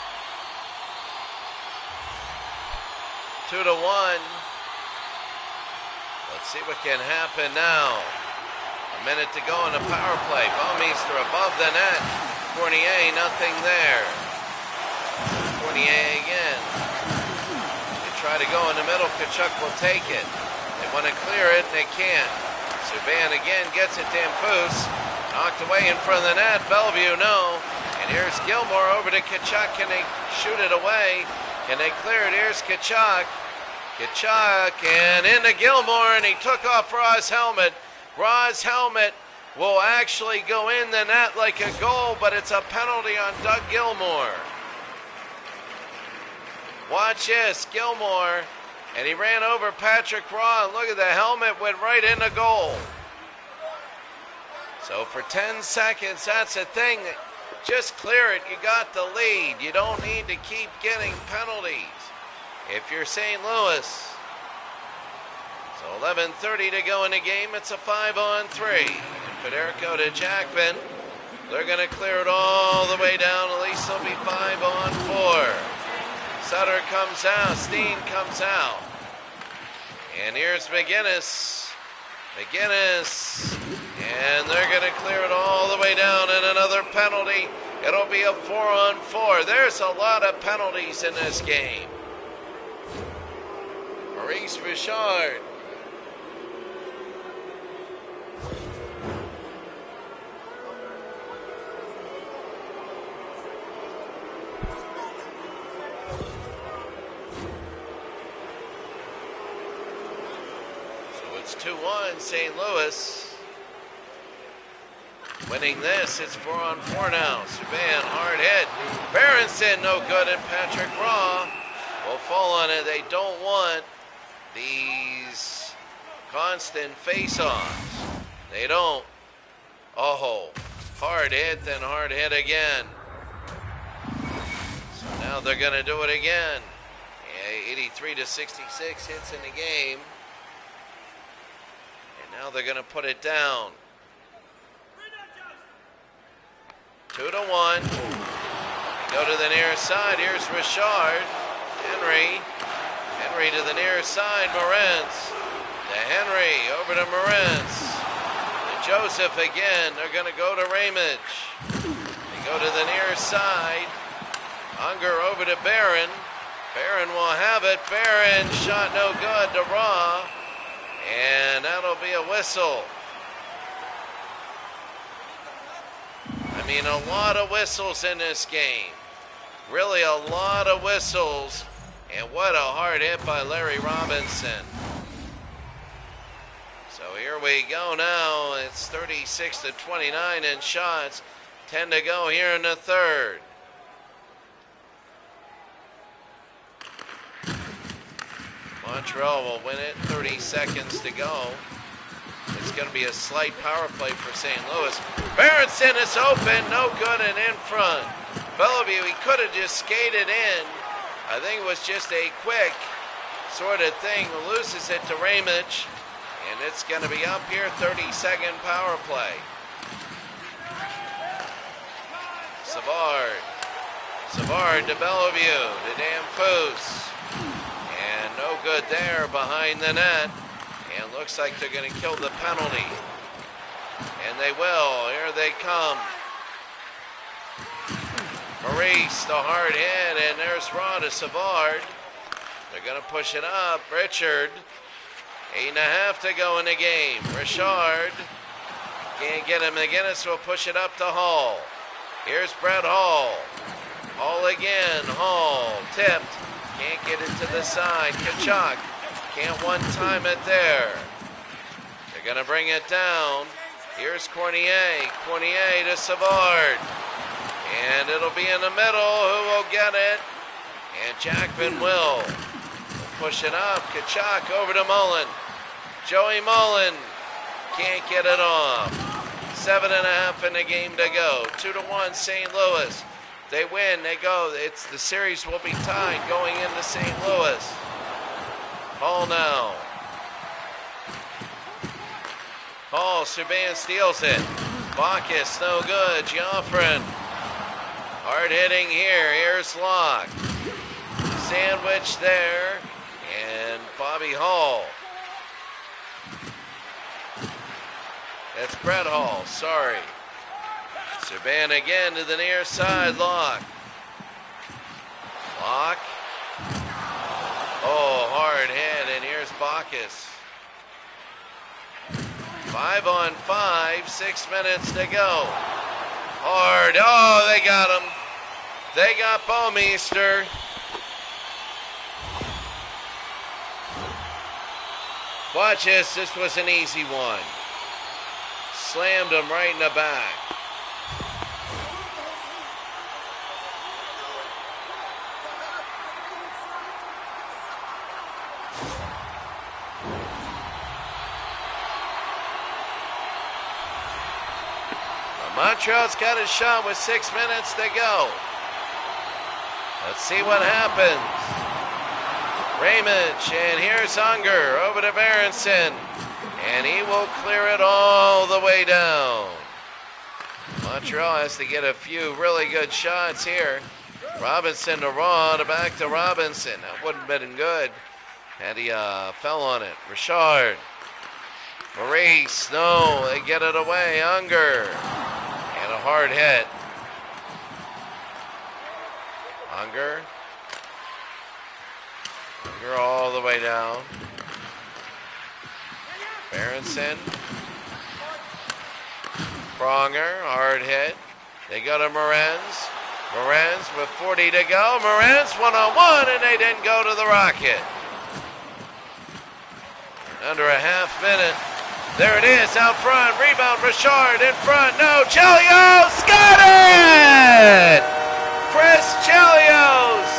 2-1. Let's see what can happen now. A minute to go in the power play. Bouwmeester above the net. Fournier, nothing there. Fournier again. They try to go in the middle. Kachuk will take it. They want to clear it, and they can't. Subban again gets it to Infus. Knocked away in front of the net. Bellevue, no. And here's Gilmore over to Kachuk. Can they shoot it away? Can they clear it? Here's Kachuk. Kachuk, and into Gilmore, and he took off Raw's helmet. Raw's helmet will actually go in the net like a goal, but it's a penalty on Doug Gilmore. Watch this. Gilmore And he ran over Patrick Raw, and look at the helmet, went right into goal. So for 10 seconds, that's the thing. Just clear it. You got the lead. You don't need to keep getting penalties. If you're St. Louis. So 11:30 to go in the game. It's a 5-on-3. Federico to Jackman. They're going to clear it all the way down. At least it'll be 5-on-4. Sutter comes out. Steen comes out. And here's McGinnis. And they're going to clear it all the way down, and another penalty. It'll be a 4-on-4. There's a lot of penalties in this game. Maurice Richard. It's 2-1, St. Louis. Winning this, it's 4-on-4 now. Subban, hard hit. Berenson, no good, and Patrick Raw will fall on it. They don't want these constant face-offs. They don't. Oh, hard hit, then hard hit again. So now they're going to do it again. 83-66 hits in the game. Now they're going to put it down. 2-1. Go to the near side. Here's Richard. Henry to the near side. Moritz. To Henry. Over to Moritz. To Joseph again. They're going to go to Ramage. They go to the near side. Unger over to Barron. Barron will have it. Barron shot no good to Raw. And that'll be a whistle. I mean, a lot of whistles in this game. Really a lot of whistles. And what a hard hit by Larry Robinson. So here we go now. It's 36-29 in shots. 10 to go here in the third. Montreal will win it. 30 seconds to go. It's going to be a slight power play for St. Louis. Berenson is open. No good and in front. Bellevue, he could have just skated in. I think it was just a quick sort of thing. Loses it to Ramage. And it's going to be up here. 30-second power play. Savard to Bellevue. To Damphousse. No good there behind the net. And looks like they're going to kill the penalty. And they will. Here they come. Maurice, the hard hit. And there's Raw to Savard. They're going to push it up. Richard. 8.5 to go in the game. Richard. Can't get him. McGinnis will push it up to Hall. Here's Brett Hall. Hall again. Hall. Tipped. Can't get it to the side. Kachuk can't one-time it there. They're going to bring it down. Here's Cornier. Cornier to Savard. And it'll be in the middle. Who will get it? And Jackman will. Push it up. Kachuk over to Mullen. Joey Mullen can't get it off. 7.5 in the game to go. 2-1 St. Louis. They win, they go. The series will be tied going into St. Louis. Hall now. Hall, Subban steals it. Bacchus, no good. Joffrin. Hard hitting here. Here's Locke. Sandwich there. And Bobby Hall. That's Brett Hall, sorry. Subban again to the near side. Locke. Oh, hard hit, and here's Bacchus. 5-on-5, 6 minutes to go. Hard. Oh, they got him. They got Bouwmeester. Watch this was an easy one. Slammed him right in the back. Montreal's got a shot with 6 minutes to go. Let's see what happens. Ramage, and here's Unger over to Berenson, and he will clear it all the way down. Montreal has to get a few really good shots here. Robinson to Raw, to back to Robinson. That wouldn't have been good had he fell on it. Richard. Maurice, no, they get it away. Unger. And a hard hit. Unger. Unger all the way down. Berenson. Pronger, hard hit. They go to Morenz. Morenz with 40 to go. Morenz one-on-one, and they didn't go to the Rocket. Under a half minute. There it is, out front. Rebound, Richard in front. No, Chelios got it! Chris Chelios.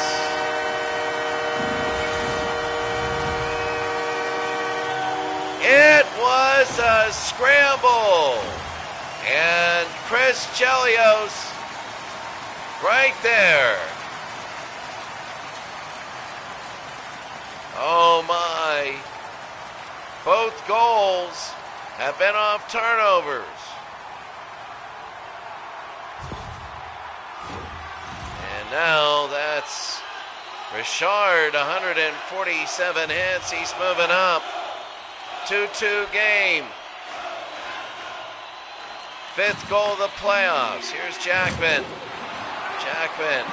It was a scramble. And Chris Chelios right there. Oh my. Both goals have been off turnovers. And now that's Richard, 147 hits. He's moving up. 2-2 game. 5th goal of the playoffs. Here's Jackman. Jackman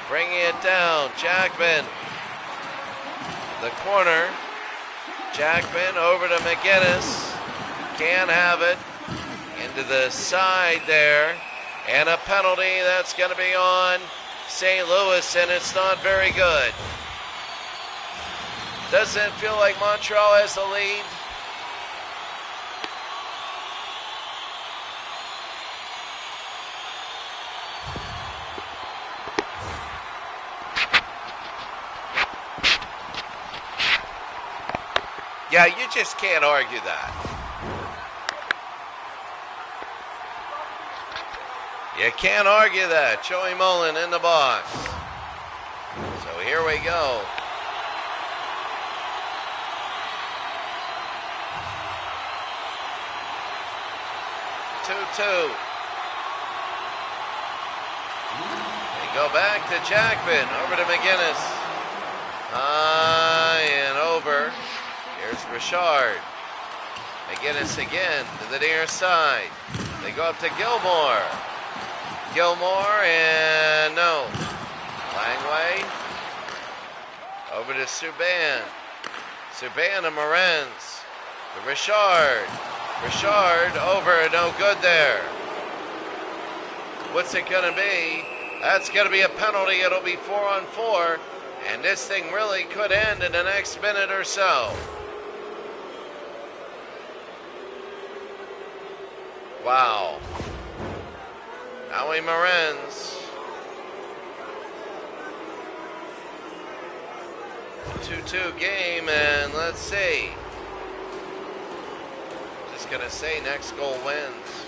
bringing it down. Jackman. The corner. Jackman over to McGinnis. Can't have it. Into the side there. And a penalty that's going to be on St. Louis, and it's not very good. Doesn't feel like Montreal has the lead. Yeah, you just can't argue that. You can't argue that. Joey Mullen in the box. So here we go. Two. They go back to Jackman. Over to McGinnis. And over. Here's Richard. McGinnis again to the near side. They go up to Gilmore. Gilmore and no. Langway. Over to Subban. Subban to Morenz. To Richard. Richard over, no good there. What's it going to be? That's going to be a penalty. It'll be 4-on-4. And this thing really could end in the next minute or so. Wow. Howie Morenz. 2-2 game, and let's see. Just gonna say next goal wins.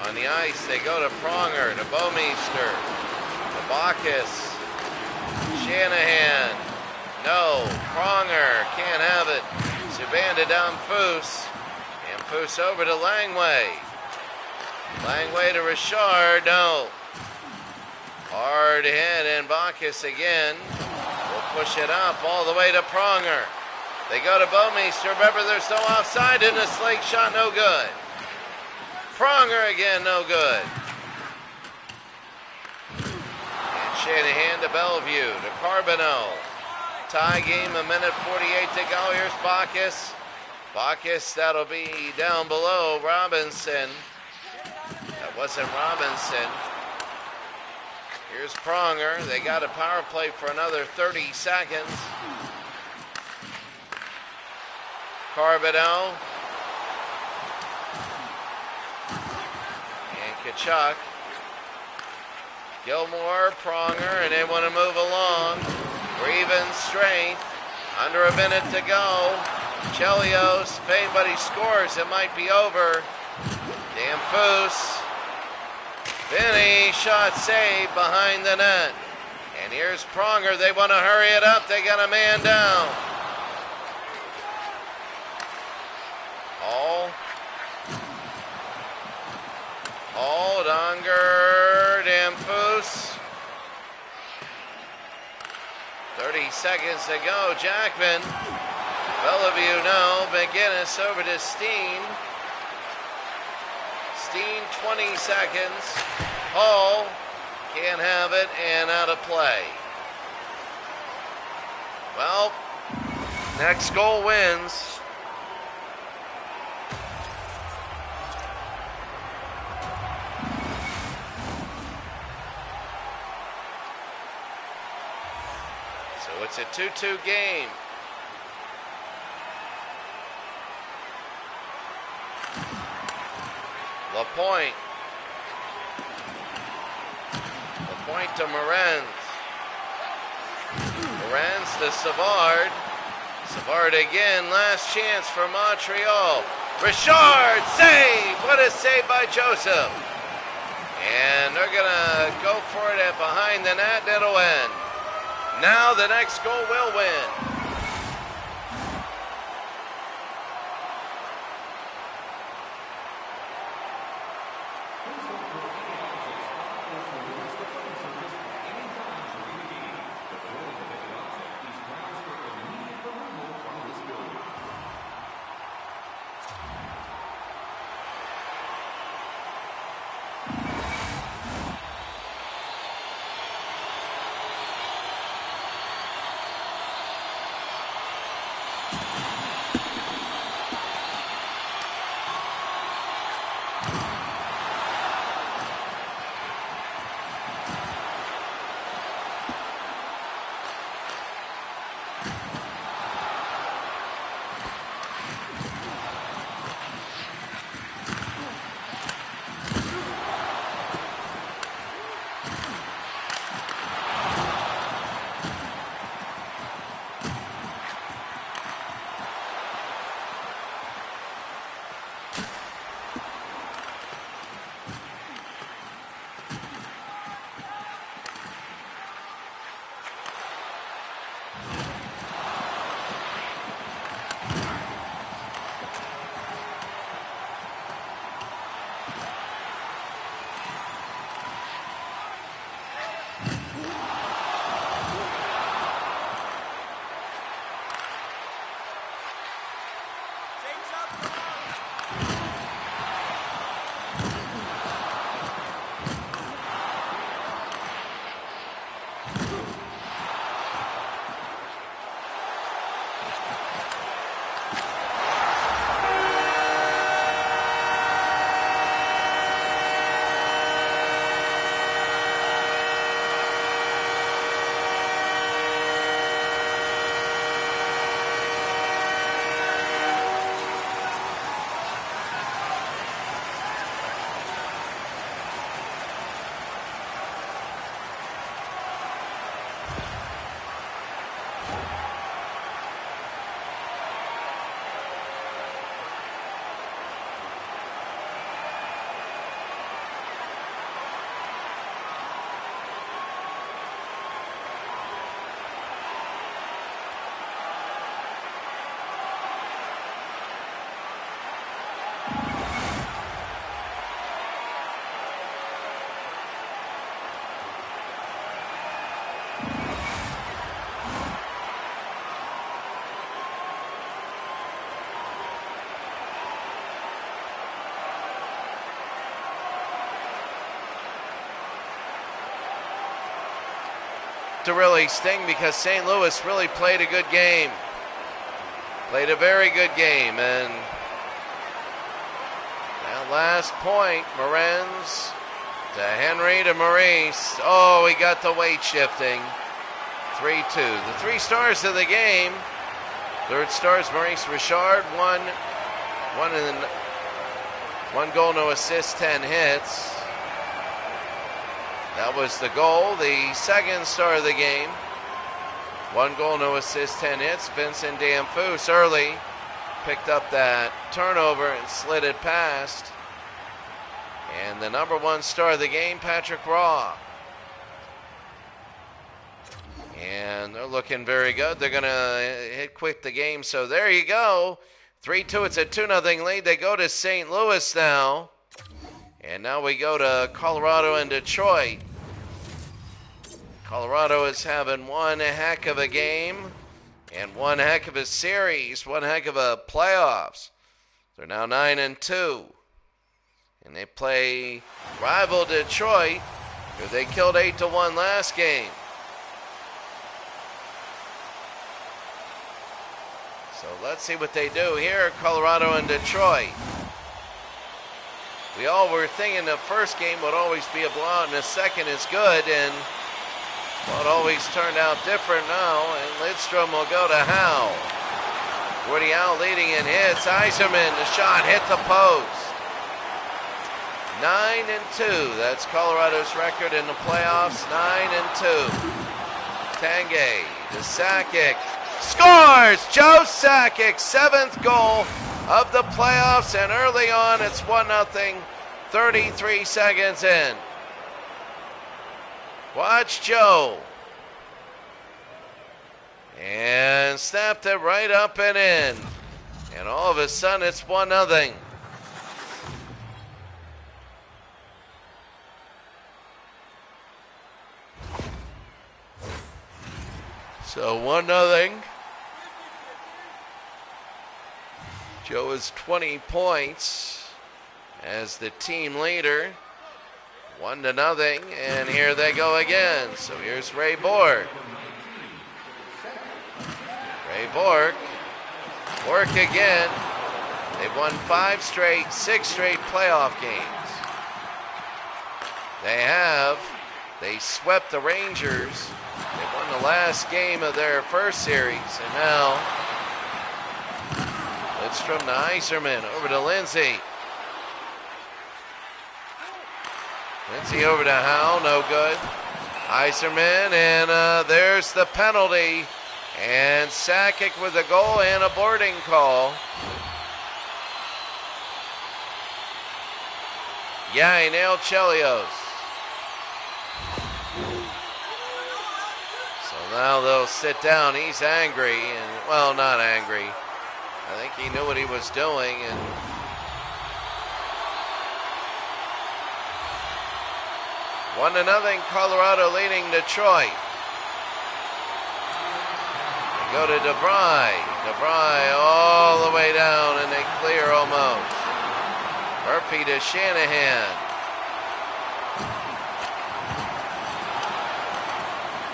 On the ice, they go to Pronger, to Bouwmeester, to Bacchus, Shanahan. No, Pronger can't have it. Subban to down Foose. And Foose over to Langway. Langway to Richard. No. Hard hit, and Bacchus again will push it up all the way to Pronger. They go to Bouwmeester. Remember, there's no offside in the slate shot. No good. Pronger again. No good. And Shanahan to Bellevue. To Carbonneau. Tie game, a minute 48 to go. Here's Bacchus. Bacchus, that'll be down below Robinson. That wasn't Robinson. Here's Pronger. They got a power play for another 30 seconds. Carbonneau. And Tkachuk. Gilmore, Pronger, and they want to move along. For even strength. Under a minute to go. Chelios, if anybody scores, it might be over. Damphus. Vinny, shot saved behind the net. And here's Pronger. They want to hurry it up. They got a man down. Hall, Donger, Damphus. 30 seconds to go. Jackman. Bellevue no. McGinnis over to Steen. Steen 20 seconds. Hall can't have it and out of play. Well, next goal wins. So it's a 2-2 game. LaPointe. LaPointe to Morenz. Morenz to Savard. Savard again. Last chance for Montreal. Richard, save! What a save by Joseph. And they're going to go for it at behind the net. It'll end. Now the next goal will win. To really sting because St. Louis really played a good game. Played a very good game. And that last point, Morenz to Henry to Maurice. Oh, he got the weight shifting. 3-2. The three stars of the game. Third stars, Maurice Richard. One goal, no assist, 10 hits. That was the goal. The second star of the game. 1 goal, no assist, 10 hits. Vincent Damphus early picked up that turnover and slid it past. And the number one star of the game, Patrick Raw. And they're looking very good. They're going to hit quick the game. So there you go. 3-2. It's a 2-0 lead. They go to St. Louis now. And now we go to Colorado and Detroit. Colorado is having one heck of a game and one heck of a series, one heck of a playoffs. They're now 9-2. And they play rival Detroit, who they killed 8-1 last game. So let's see what they do here, Colorado and Detroit. We all were thinking the first game would always be a blowout and the second is good, and well, it always turned out different now, and Lidstrom will go to Howe. Woody Howe leading in hits. Yzerman, the shot hit the post. 9-2. That's Colorado's record in the playoffs. 9-2. Tanguay to Sakic. Scores! Joe Sakic, 7th goal of the playoffs, and early on it's 1-0, 33 seconds in. Watch Joe. And snapped it right up and in. And all of a sudden it's 1-0. So 1-0. Joe is 20 points as the team leader. 1-0, and here they go again. So here's Ray Bork. Ray Bork, Bork again. They've won 6 straight playoff games. They swept the Rangers. They won the last game of their first series, and now Lidstrom to Yzerman, over to Lindsay. Lindsay over to Howe, no good. Yzerman, and there's the penalty. And Sakic with a goal and a boarding call. Yeah, he nailed Chelios. So now they'll sit down. He's angry, and well, not angry. I think he knew what he was doing, and one to nothing, Colorado leading Detroit. They go to DeVry. DeVry all the way down, and they clear almost. Murphy to Shanahan.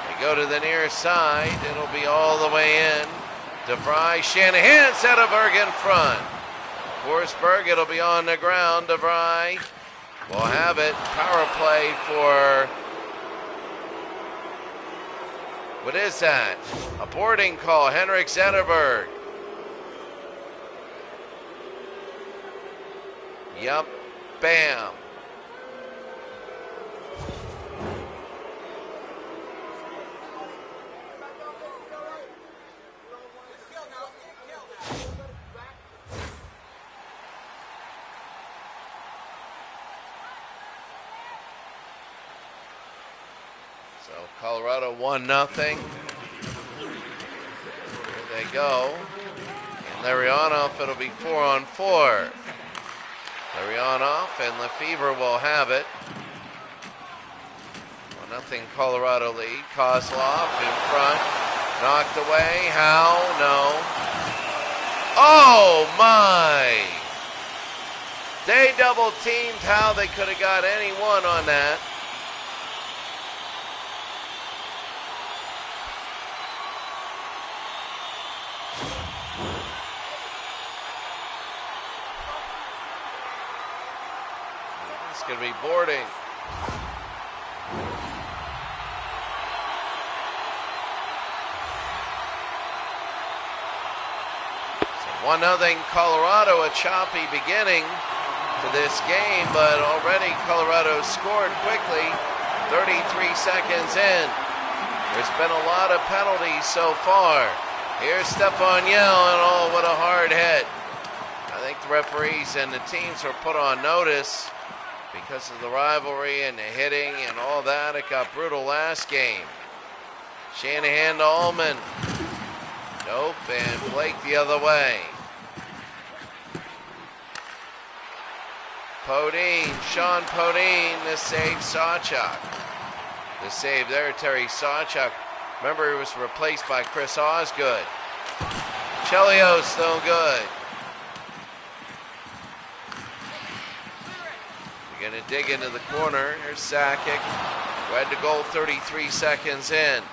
They go to the near side. It'll be all the way in. DeVry, Shanahan, Zetterberg in front. Forsberg, it'll be on the ground. DeVry will have it. Power play for, what is that? A boarding call. Henrik Zetterberg. Yep. Bam. So Colorado 1-0. Here they go. And Larionov, it'll be 4-on-4. Larionov and Lefebvre will have it. 1-0 Colorado lead. Kozlov in front. Knocked away. Howe? No. Oh my! They double teamed Howe. They could have got anyone on that. It's going to be boarding. So 1-0 Colorado, a choppy beginning to this game, but already Colorado scored quickly, 33 seconds in. There's been a lot of penalties so far. Here's Stefan Yell, and oh, what a hard hit. both referees and the teams were put on notice because of the rivalry and the hitting and all that. It got brutal last game. Shanahan to Ullman. Nope, and Blake the other way. Podine, Sean Podine, the save, Sawchuk. The save there, Terry Sawchuk. Remember, he was replaced by Chris Osgood. Chelios, no good. You're going to dig into the corner. Here's Sakic. Red to goal, 33 seconds in.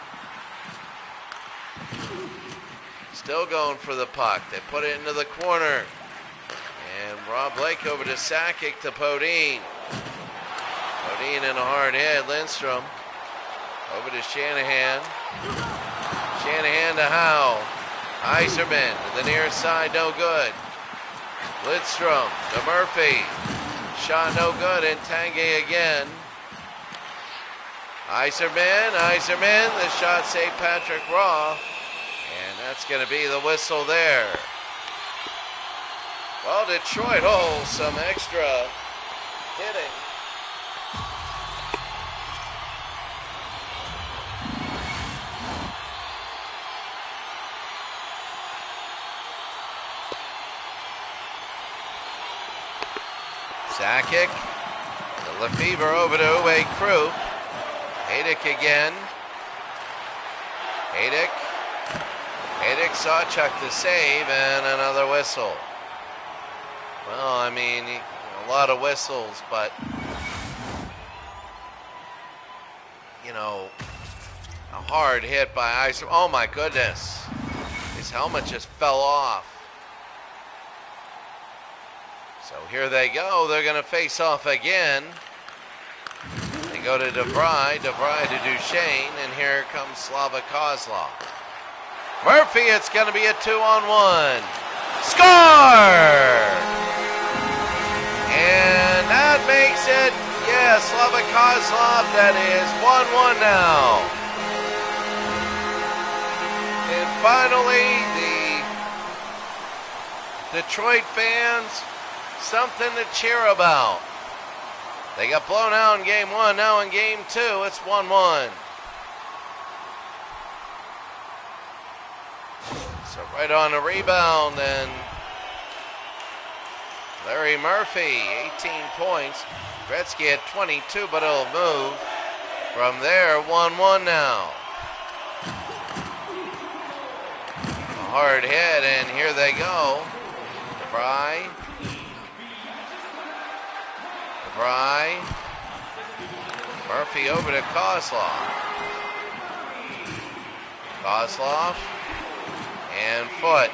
Still going for the puck. They put it into the corner. And Rob Blake over to Sakic to Podine. Podine in a hard hit. Lindstrom over to Shanahan. Shanahan to Howe. Iserman to the near side, no good. Lidstrom to Murphy. Shot no good, and Tanguay again. Iserman, the shot saved Patrick Raw. And that's going to be the whistle there. Well, Detroit holds some extra hitting. Sakic, the Lefevre over to Uwe Krupp. Haydick again. Haydick Sawchuk the save, and another whistle. Well, I mean, a lot of whistles, but, you know, a hard hit by Iser. Oh my goodness. His helmet just fell off. So here they go. They're going to face off again. They go to DeVry to Duchesne, and here comes Slava Kozlov. Murphy, it's going to be a 2-on-1. Score! And that makes it, Slava Kozlov, that is 1-1 now. And finally, the Detroit fans, something to cheer about. They got blown out in game one. Now in game two, it's 1-1. So right on the rebound, and Larry Murphy, 18 points. Gretzky had 22, but it'll move. From there, 1-1 now. A hard hit, and here they go. DeVry. Murphy over to Kozlov. And Foot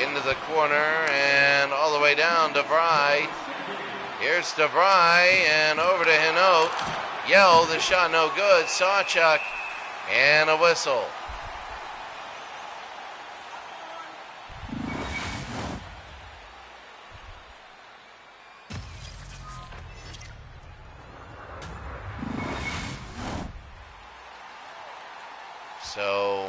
into the corner and all the way down DeVry. Here's DeVry and over to Hinault. Yell, the shot no good. Sawchuk and a whistle. So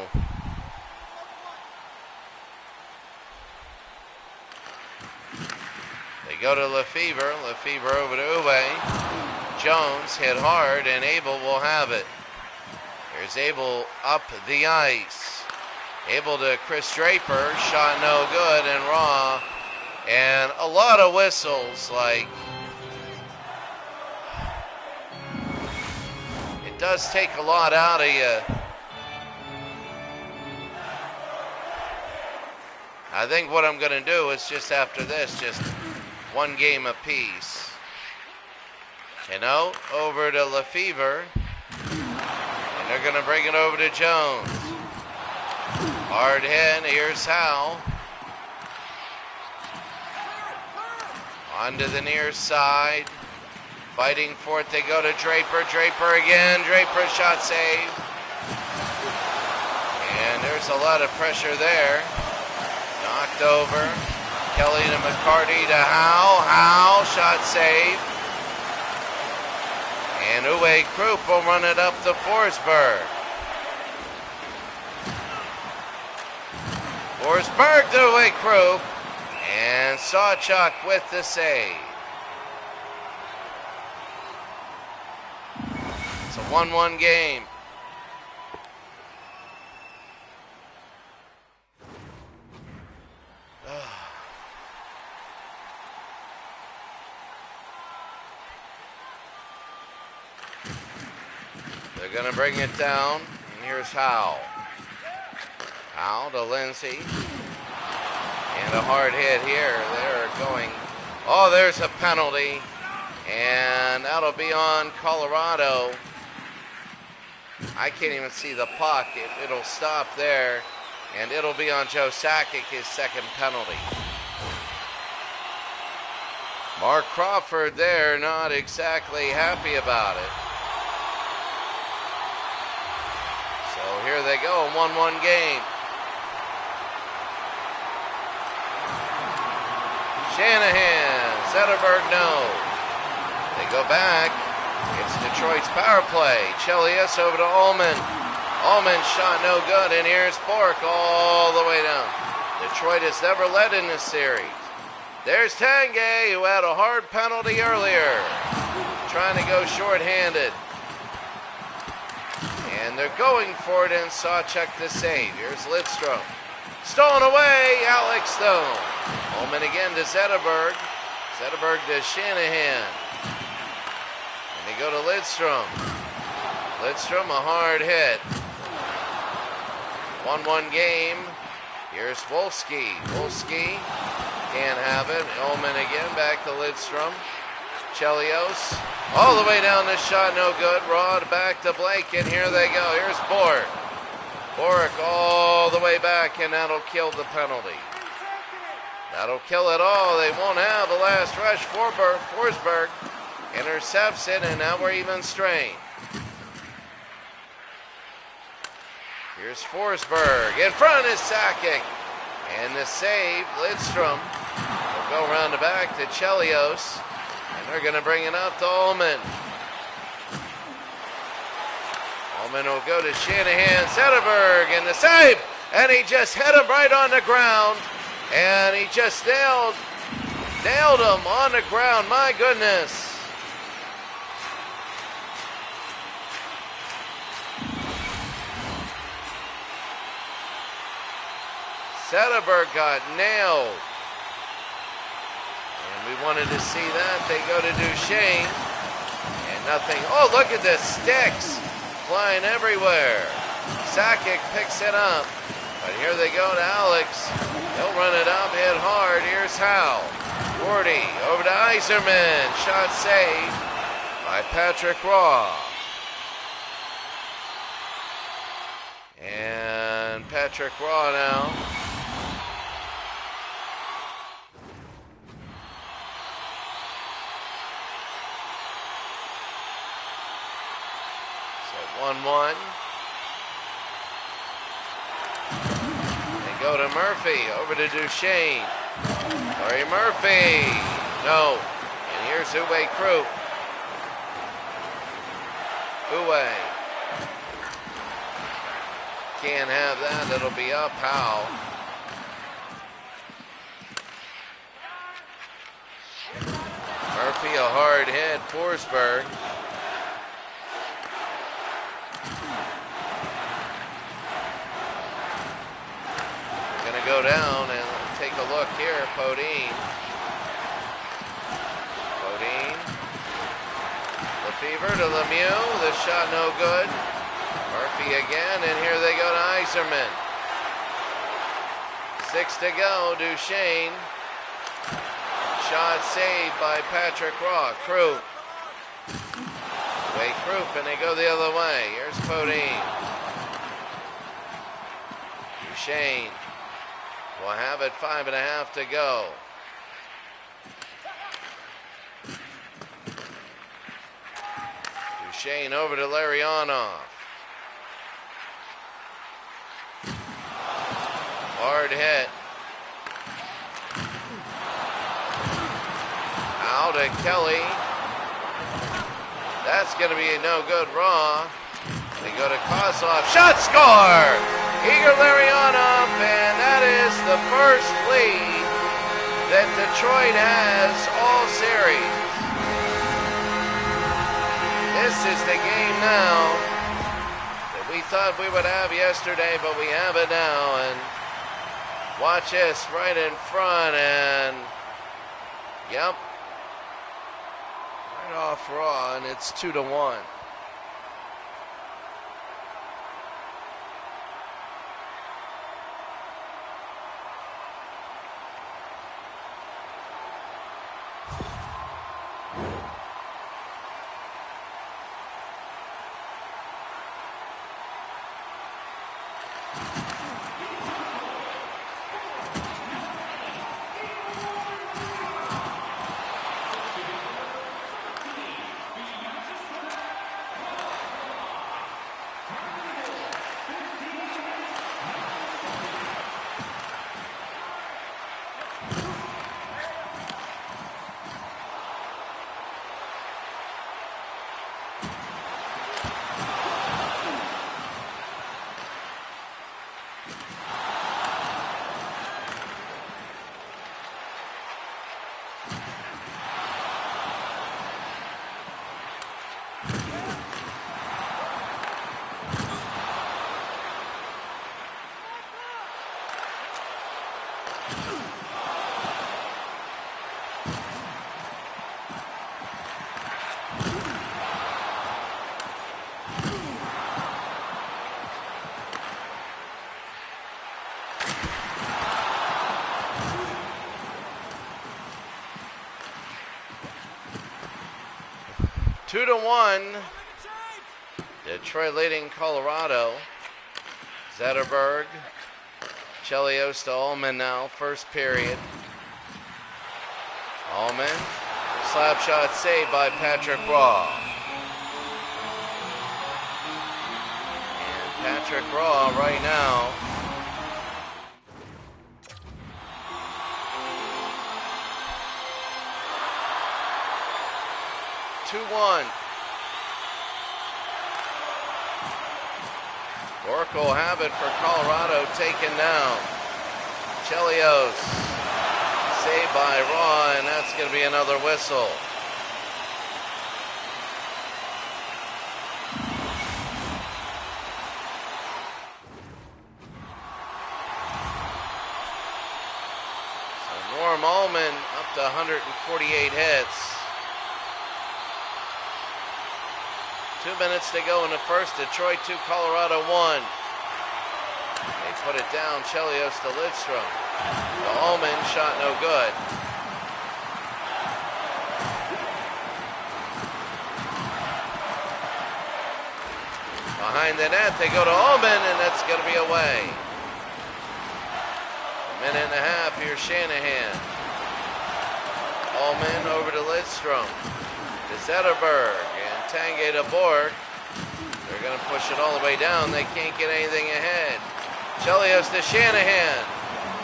they go to Lefevre over to Uwe. Jones hit hard, and Abel will have it. Here's Abel up the ice. Abel to Chris Draper, shot no good, and Raw. And a lot of whistles, like, it does take a lot out of you. I think what I'm going to do is just after this, just one game apiece. Over to Lefevre. And they're going to bring it over to Jones. Hard hit. Here's Howe. Onto the near side. Fighting for it. They go to Draper. Draper again. Draper shot save. And there's a lot of pressure there. Knocked over. Kelly to McCarty to Howe. Howe, shot save. And Uwe Krupp will run it up to Forsberg. Forsberg to Uwe Krupp. And Sawchuk with the save. It's a 1-1 game. They're going to bring it down. And here's Howe. Howe to Lindsay. And a hard hit here. They're going. Oh, there's a penalty. And that'll be on Colorado. I can't even see the puck. It'll stop there. And it'll be on Joe Sakic, his second penalty. Mark Crawford there, not exactly happy about it. So here they go, 1-1 game. Shanahan, Zetterberg, no. They go back. It's Detroit's power play. Chelios over to Ullman. Ullman shot no good, and here's Bork all the way down. Detroit has never led in this series. There's Tanguay, who had a hard penalty earlier, trying to go shorthanded. And they're going for it, and Sawchuk the save. Here's Lidstrom. Stolen away, Alex Stone. Ullman again to Zetterberg. Zetterberg to Shanahan. And they go to Lidstrom. Lidstrom, a hard hit. 1-1 game. Here's Wolski. Wolski can't have it. Ullman again, back to Lidstrom. Chelios, all the way down this shot, no good. Rod back to Blake, and here they go. Here's Bork. Bork all the way back, and that'll kill the penalty. That'll kill it all. They won't have the last rush. Forsberg intercepts it, and now we're even strength. Here's Forsberg. In front is Sakic. And the save, Lidstrom. Will go around the back to Chelios. And they're going to bring it up to Ullman. Ullman will go to Shanahan. Zetterberg and the save. And he just hit him right on the ground. And he just nailed him on the ground. My goodness. Zetterberg got nailed. And we wanted to see that. They go to Duchesne. And nothing. Oh, look at the sticks flying everywhere. Sakic picks it up. But here they go to Alex. He'll run it up, hit hard. Here's Howe. 40 over to Yzerman. Shot saved by Patrick Raw. And Patrick Raw now. So 1-1. They go to Murphy, over to Duchesne. Corey Murphy. No. And here's Uwe Krupp. Uwe. Can't have that. It'll be up. Howe. Murphy, a hard hit. Forsberg. Going to go down and take a look here. Podine. Podine. Lefevre to Lemieux. The shot no good. Murphy again, and here they go to Yzerman. 6 to go. Duchesne. Shot saved by Patrick Raw. Krupp. Way Krupp, and they go the other way. Here's Podine. Duchesne will have it. 5.5 to go. Duchesne over to Larionov. Hard hit. Out to Kelly. That's going to be a no good. Raw. They go to Kozlov. Shot, score! Igor Larionov, and that is the first lead that Detroit has all series. This is the game now that we thought we would have yesterday, but we have it now. And watch this right in front, and yep, right off Raw, and it's 2-1. Two to one. Detroit leading Colorado. Zetterberg. Chelios to Ullman now, first period. Ullman. Slap shot saved by Patrick Raw. And Patrick Raw right now. Two-one. Bork will have it for Colorado, taken down. Chelios saved by Raw, and that's going to be another whistle. So Norm Ullman up to 148 hits. 2 minutes to go in the first. Detroit 2, Colorado 1. They put it down. Chelios to Lidstrom. The Ullman shot no good. Behind the net, they go to Ullman, and that's going to be away. A minute and a half. Here's Shanahan. Ullman over to Lidstrom. To Zetterberg. Tanguay to Bork. They're going to push it all the way down. They can't get anything ahead. Chelios to Shanahan.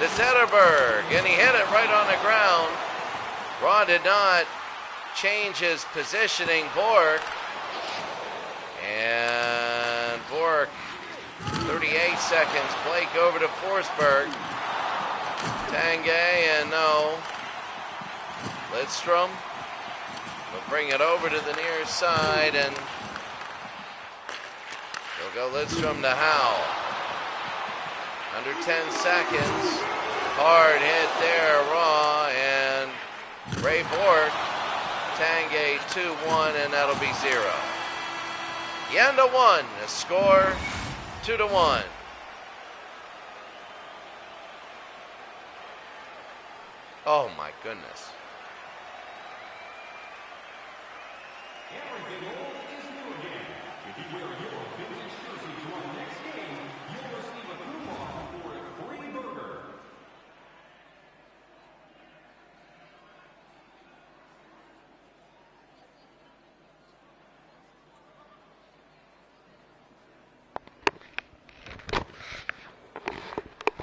To Zetterberg. And he hit it right on the ground. Raw did not change his positioning. Bork. And Bork, 38 seconds. Blake over to Forsberg. Tanguay, and no. Lidstrom. We'll bring it over to the near side, and they'll go Lidstrom to Howe. Under 10 seconds. Hard hit there, Raw, and Ray Bork. Tanguay 2-1, and that'll be 0. The end of one. The score 2-1. Oh my goodness.
Everything old is new again. If you wear your vintage jersey to our next game, you'll receive a coupon for a free burger.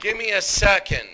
Give me a second.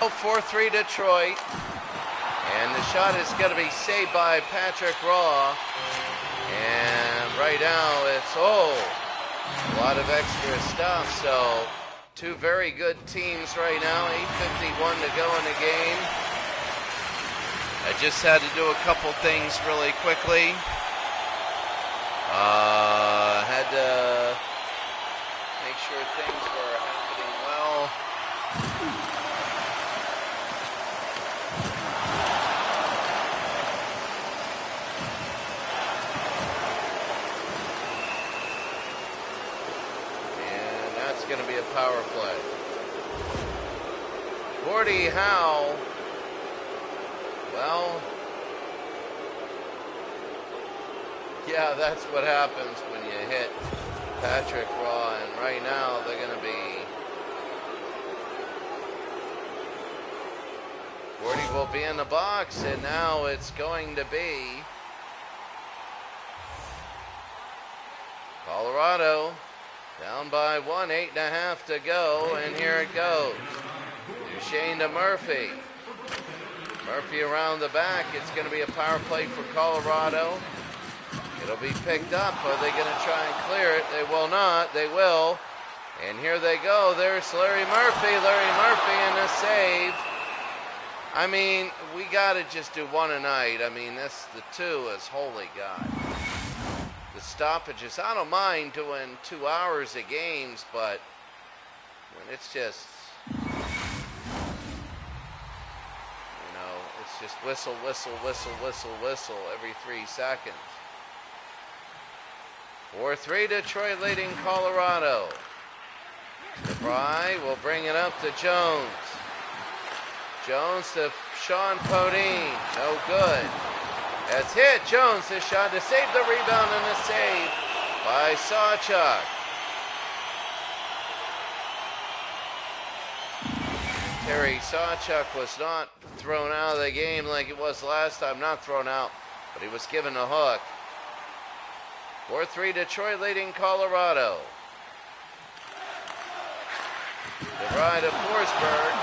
Oh, 4-3 Detroit. And the shot is going to be saved by Patrick Raw. And right now it's, a lot of extra stuff. So two very good teams right now. 8:51 to go in the game. I just had to do a couple things really quickly. Had to make sure things were happening well. And that's going to be a power play. Gordie Howe. Well, yeah, that's what happens when you hit Patrick Raw, and right now they're going to be, Gordie will be in the box, and now it's going to be Colorado down by 1, 8.5 to go, and here it goes. Duchesne to Murphy. Murphy around the back. It's going to be a power play for Colorado. It'll be picked up. Are they going to try and clear it? They will not. They will. And here they go. There's Larry Murphy. Larry Murphy and a save. I mean, we got to just do one a night. I mean, the two is holy God. The stoppages. I don't mind doing 2 hours of games, but when it's just, just whistle, whistle, whistle, whistle, whistle every 3 seconds. 4-3 Detroit leading Colorado. DeVry will bring it up to Jones. Jones to Sean Podine. No good. That's hit. Jones his shot to save the rebound and a save by Sawchuk. Terry Sawchuk was not thrown out of the game like it was last time. Not thrown out, but he was given a hook. 4-3 Detroit leading Colorado. DeVry to Forsberg.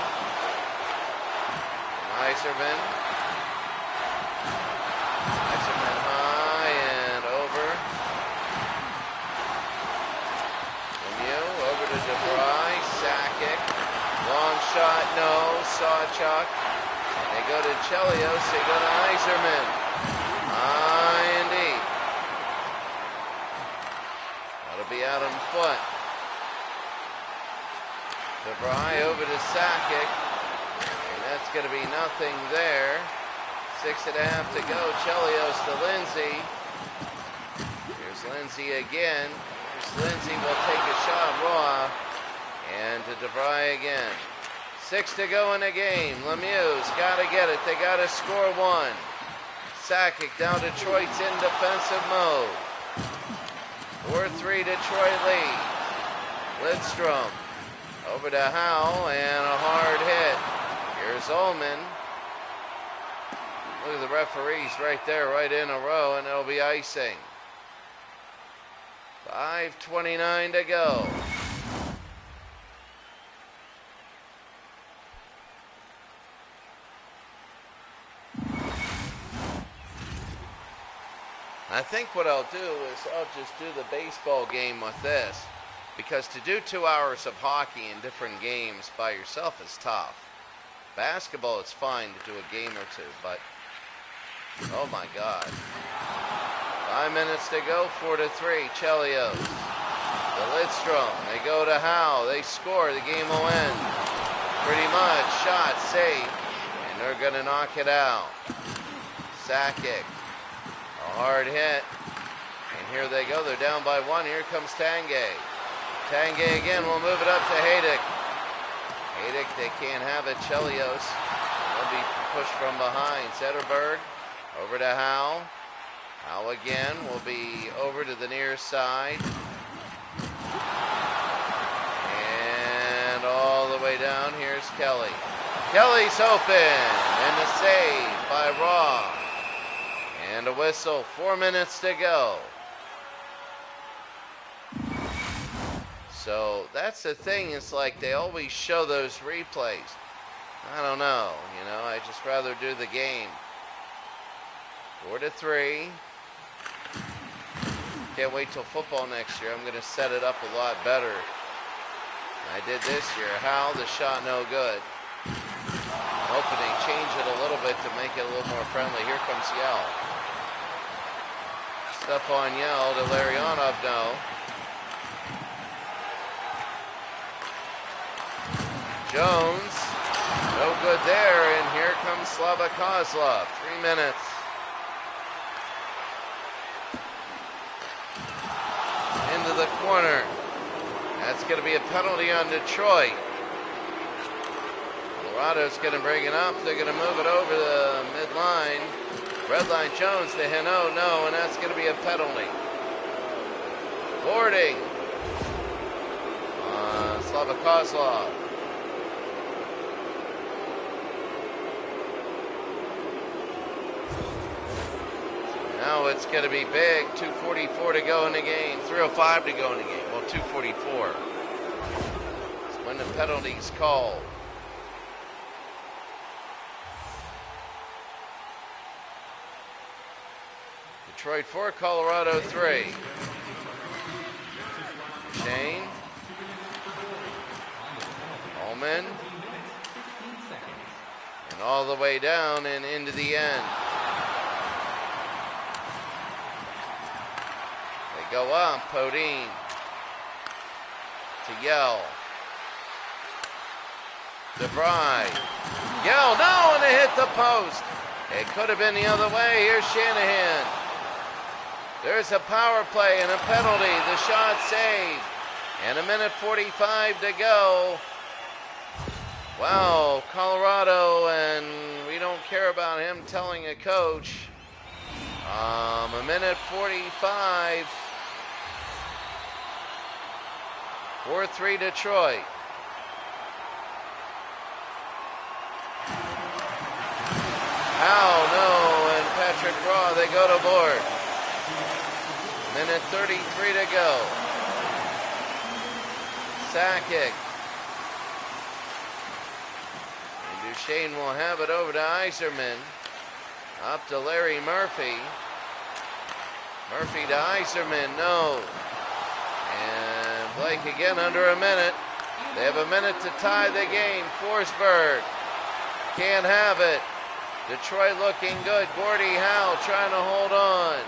Iserman. Iserman high and over. Lemieux over to DeVry. Sakic. Long shot, no. Sawchuk. They go to Chelios. They go to Iserman. High and deep. That'll be Adam Foote. DeVry over to Sakic. And that's going to be nothing there. 6.5 to go. Chelios to Lindsay. Here's Lindsay again. Here's Lindsay will take a shot raw. And to DeVry again. 6 to go in the game. Lemieux's got to get it. They got to score one. Sakic down. Detroit's in defensive mode. 4-3 Detroit lead. Lidstrom over to Howe and a hard hit. Here's Ullman. Look at the referees right there, right in a row, and it'll be icing. 5:29 to go. I think what I'll do is I'll just do the baseball game with this, because to do 2 hours of hockey in different games by yourself is tough. Basketball, it's fine to do a game or two, but oh my God. 5 minutes to go, 4-3, Chelios. To Lidstrom, they go to Howe, they score, the game will end. Pretty much, shot, safe, and they're gonna knock it out. Sakic. A hard hit, and here they go. They're down by 1. Here comes Tanguay. Tanguay again will move it up to Haydick. Haydick, they can't have it. Chelios. They'll will be pushed from behind. Zetterberg over to Howe. Howe again will be over to the near side. And all the way down, here's Kelly. Kelly's open, and a save by Raw. And a whistle, 4 minutes to go. So that's the thing, it's like they always show those replays. I don't know, I'd just rather do the game. 4-3. Can't wait till football next year. I'm going to set it up a lot better. I did this year. Howe, the shot no good. I'm hoping they change it a little bit to make it a little more friendly. Here comes Yell. Stephon Yell to Larionov, no. Jones, no good there, and here comes Slava Kozlov. 3 minutes. Into the corner. That's going to be a penalty on Detroit. Colorado's going to bring it up. They're going to move it over the midline. Red line Jones to Hino, no, and that's going to be a penalty. Boarding. Slava Kozlov. Now it's going to be big. 2:44 to go in the game. 3:05 to go in the game. Well, 2:44. It's when the penalty's called. Detroit 4, Colorado 3. Shane. Ullman. And all the way down and into the end. Go up, Podine to Yell. DeVry. Yell, no, and they hit the post. It could have been the other way. Here's Shanahan. There's a power play and a penalty. The shot saved. And 1:45 to go. Wow, Colorado, and we don't care about him telling a coach. 1:45. 4-3 Detroit. Howe, no, and Patrick Raw, they go to board. 1:33 to go. Sakic. And Duchesne will have it over to Iserman. Up to Larry Murphy. Murphy to Iserman, no. And Blake again under a minute. They have a minute to tie the game. Forsberg can't have it. Detroit looking good. Gordie Howe trying to hold on.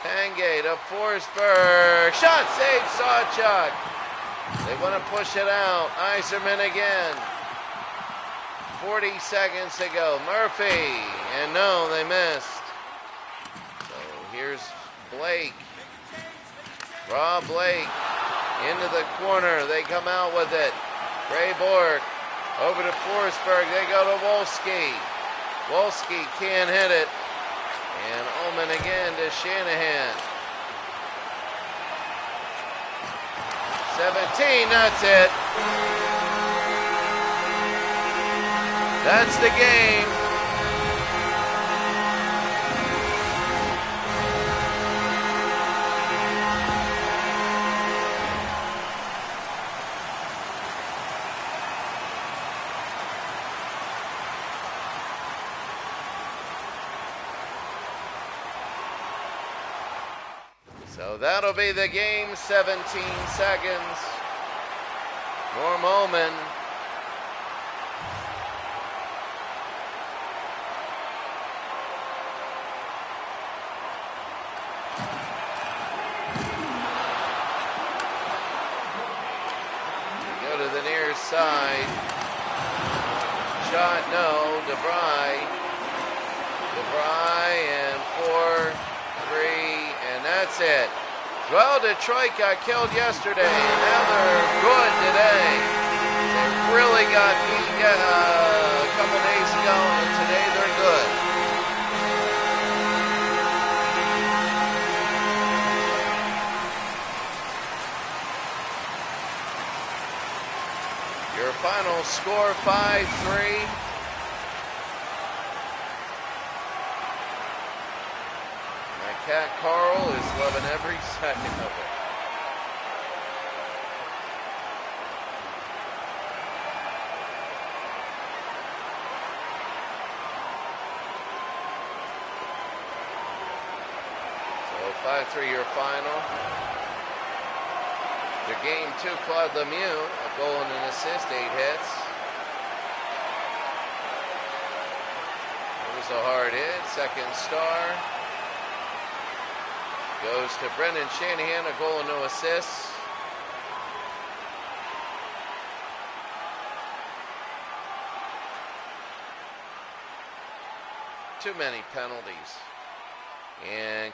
Tangay to Forsberg. Shot saved, Sawchuk. They want to push it out. Iserman again. 40 seconds to go. Murphy. And no, they missed. So here's Blake. Rob Blake into the corner. They come out with it. Ray Bork over to Forsberg. They go to Wolski. Wolski can't hit it. And Ullman again to Shanahan. 17, that's it. That's the game. So that'll be the game, 17 seconds. Norm Ullman. Go to the near side. Shot, no. DeVry. DeVry and 4, 3, and that's it. Well, Detroit got killed yesterday, and now they're good today. They really got beat couple days ago, and today they're good. Your final score, 5-3. My cat Carl is loving every second of it. So 5-3 your final. Their game 2, Claude Lemieux, a goal and an assist, 8 hits. It was a hard hit. Second star goes to Brendan Shanahan, a goal and no assists. Too many penalties. And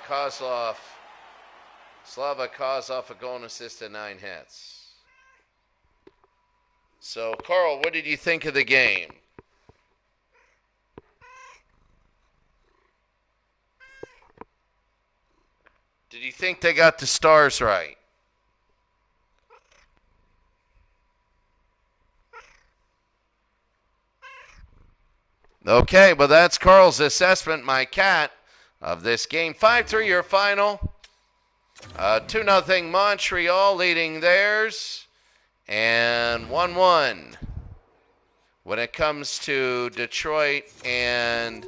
Slava Kozlov, a goal and assist and 9 hits. So, Carl, what did you think of the game? Did you think they got the stars right? Okay, well, that's Carl's assessment, my cat, of this game. 5-3 your final. 2-0 Montreal leading theirs. And 1-1 when it comes to Detroit and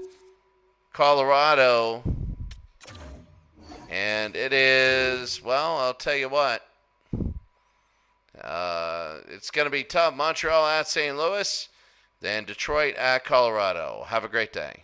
Colorado. And it is, well, I'll tell you what. It's going to be tough. Montreal at St. Louis, then Detroit at Colorado. Have a great day.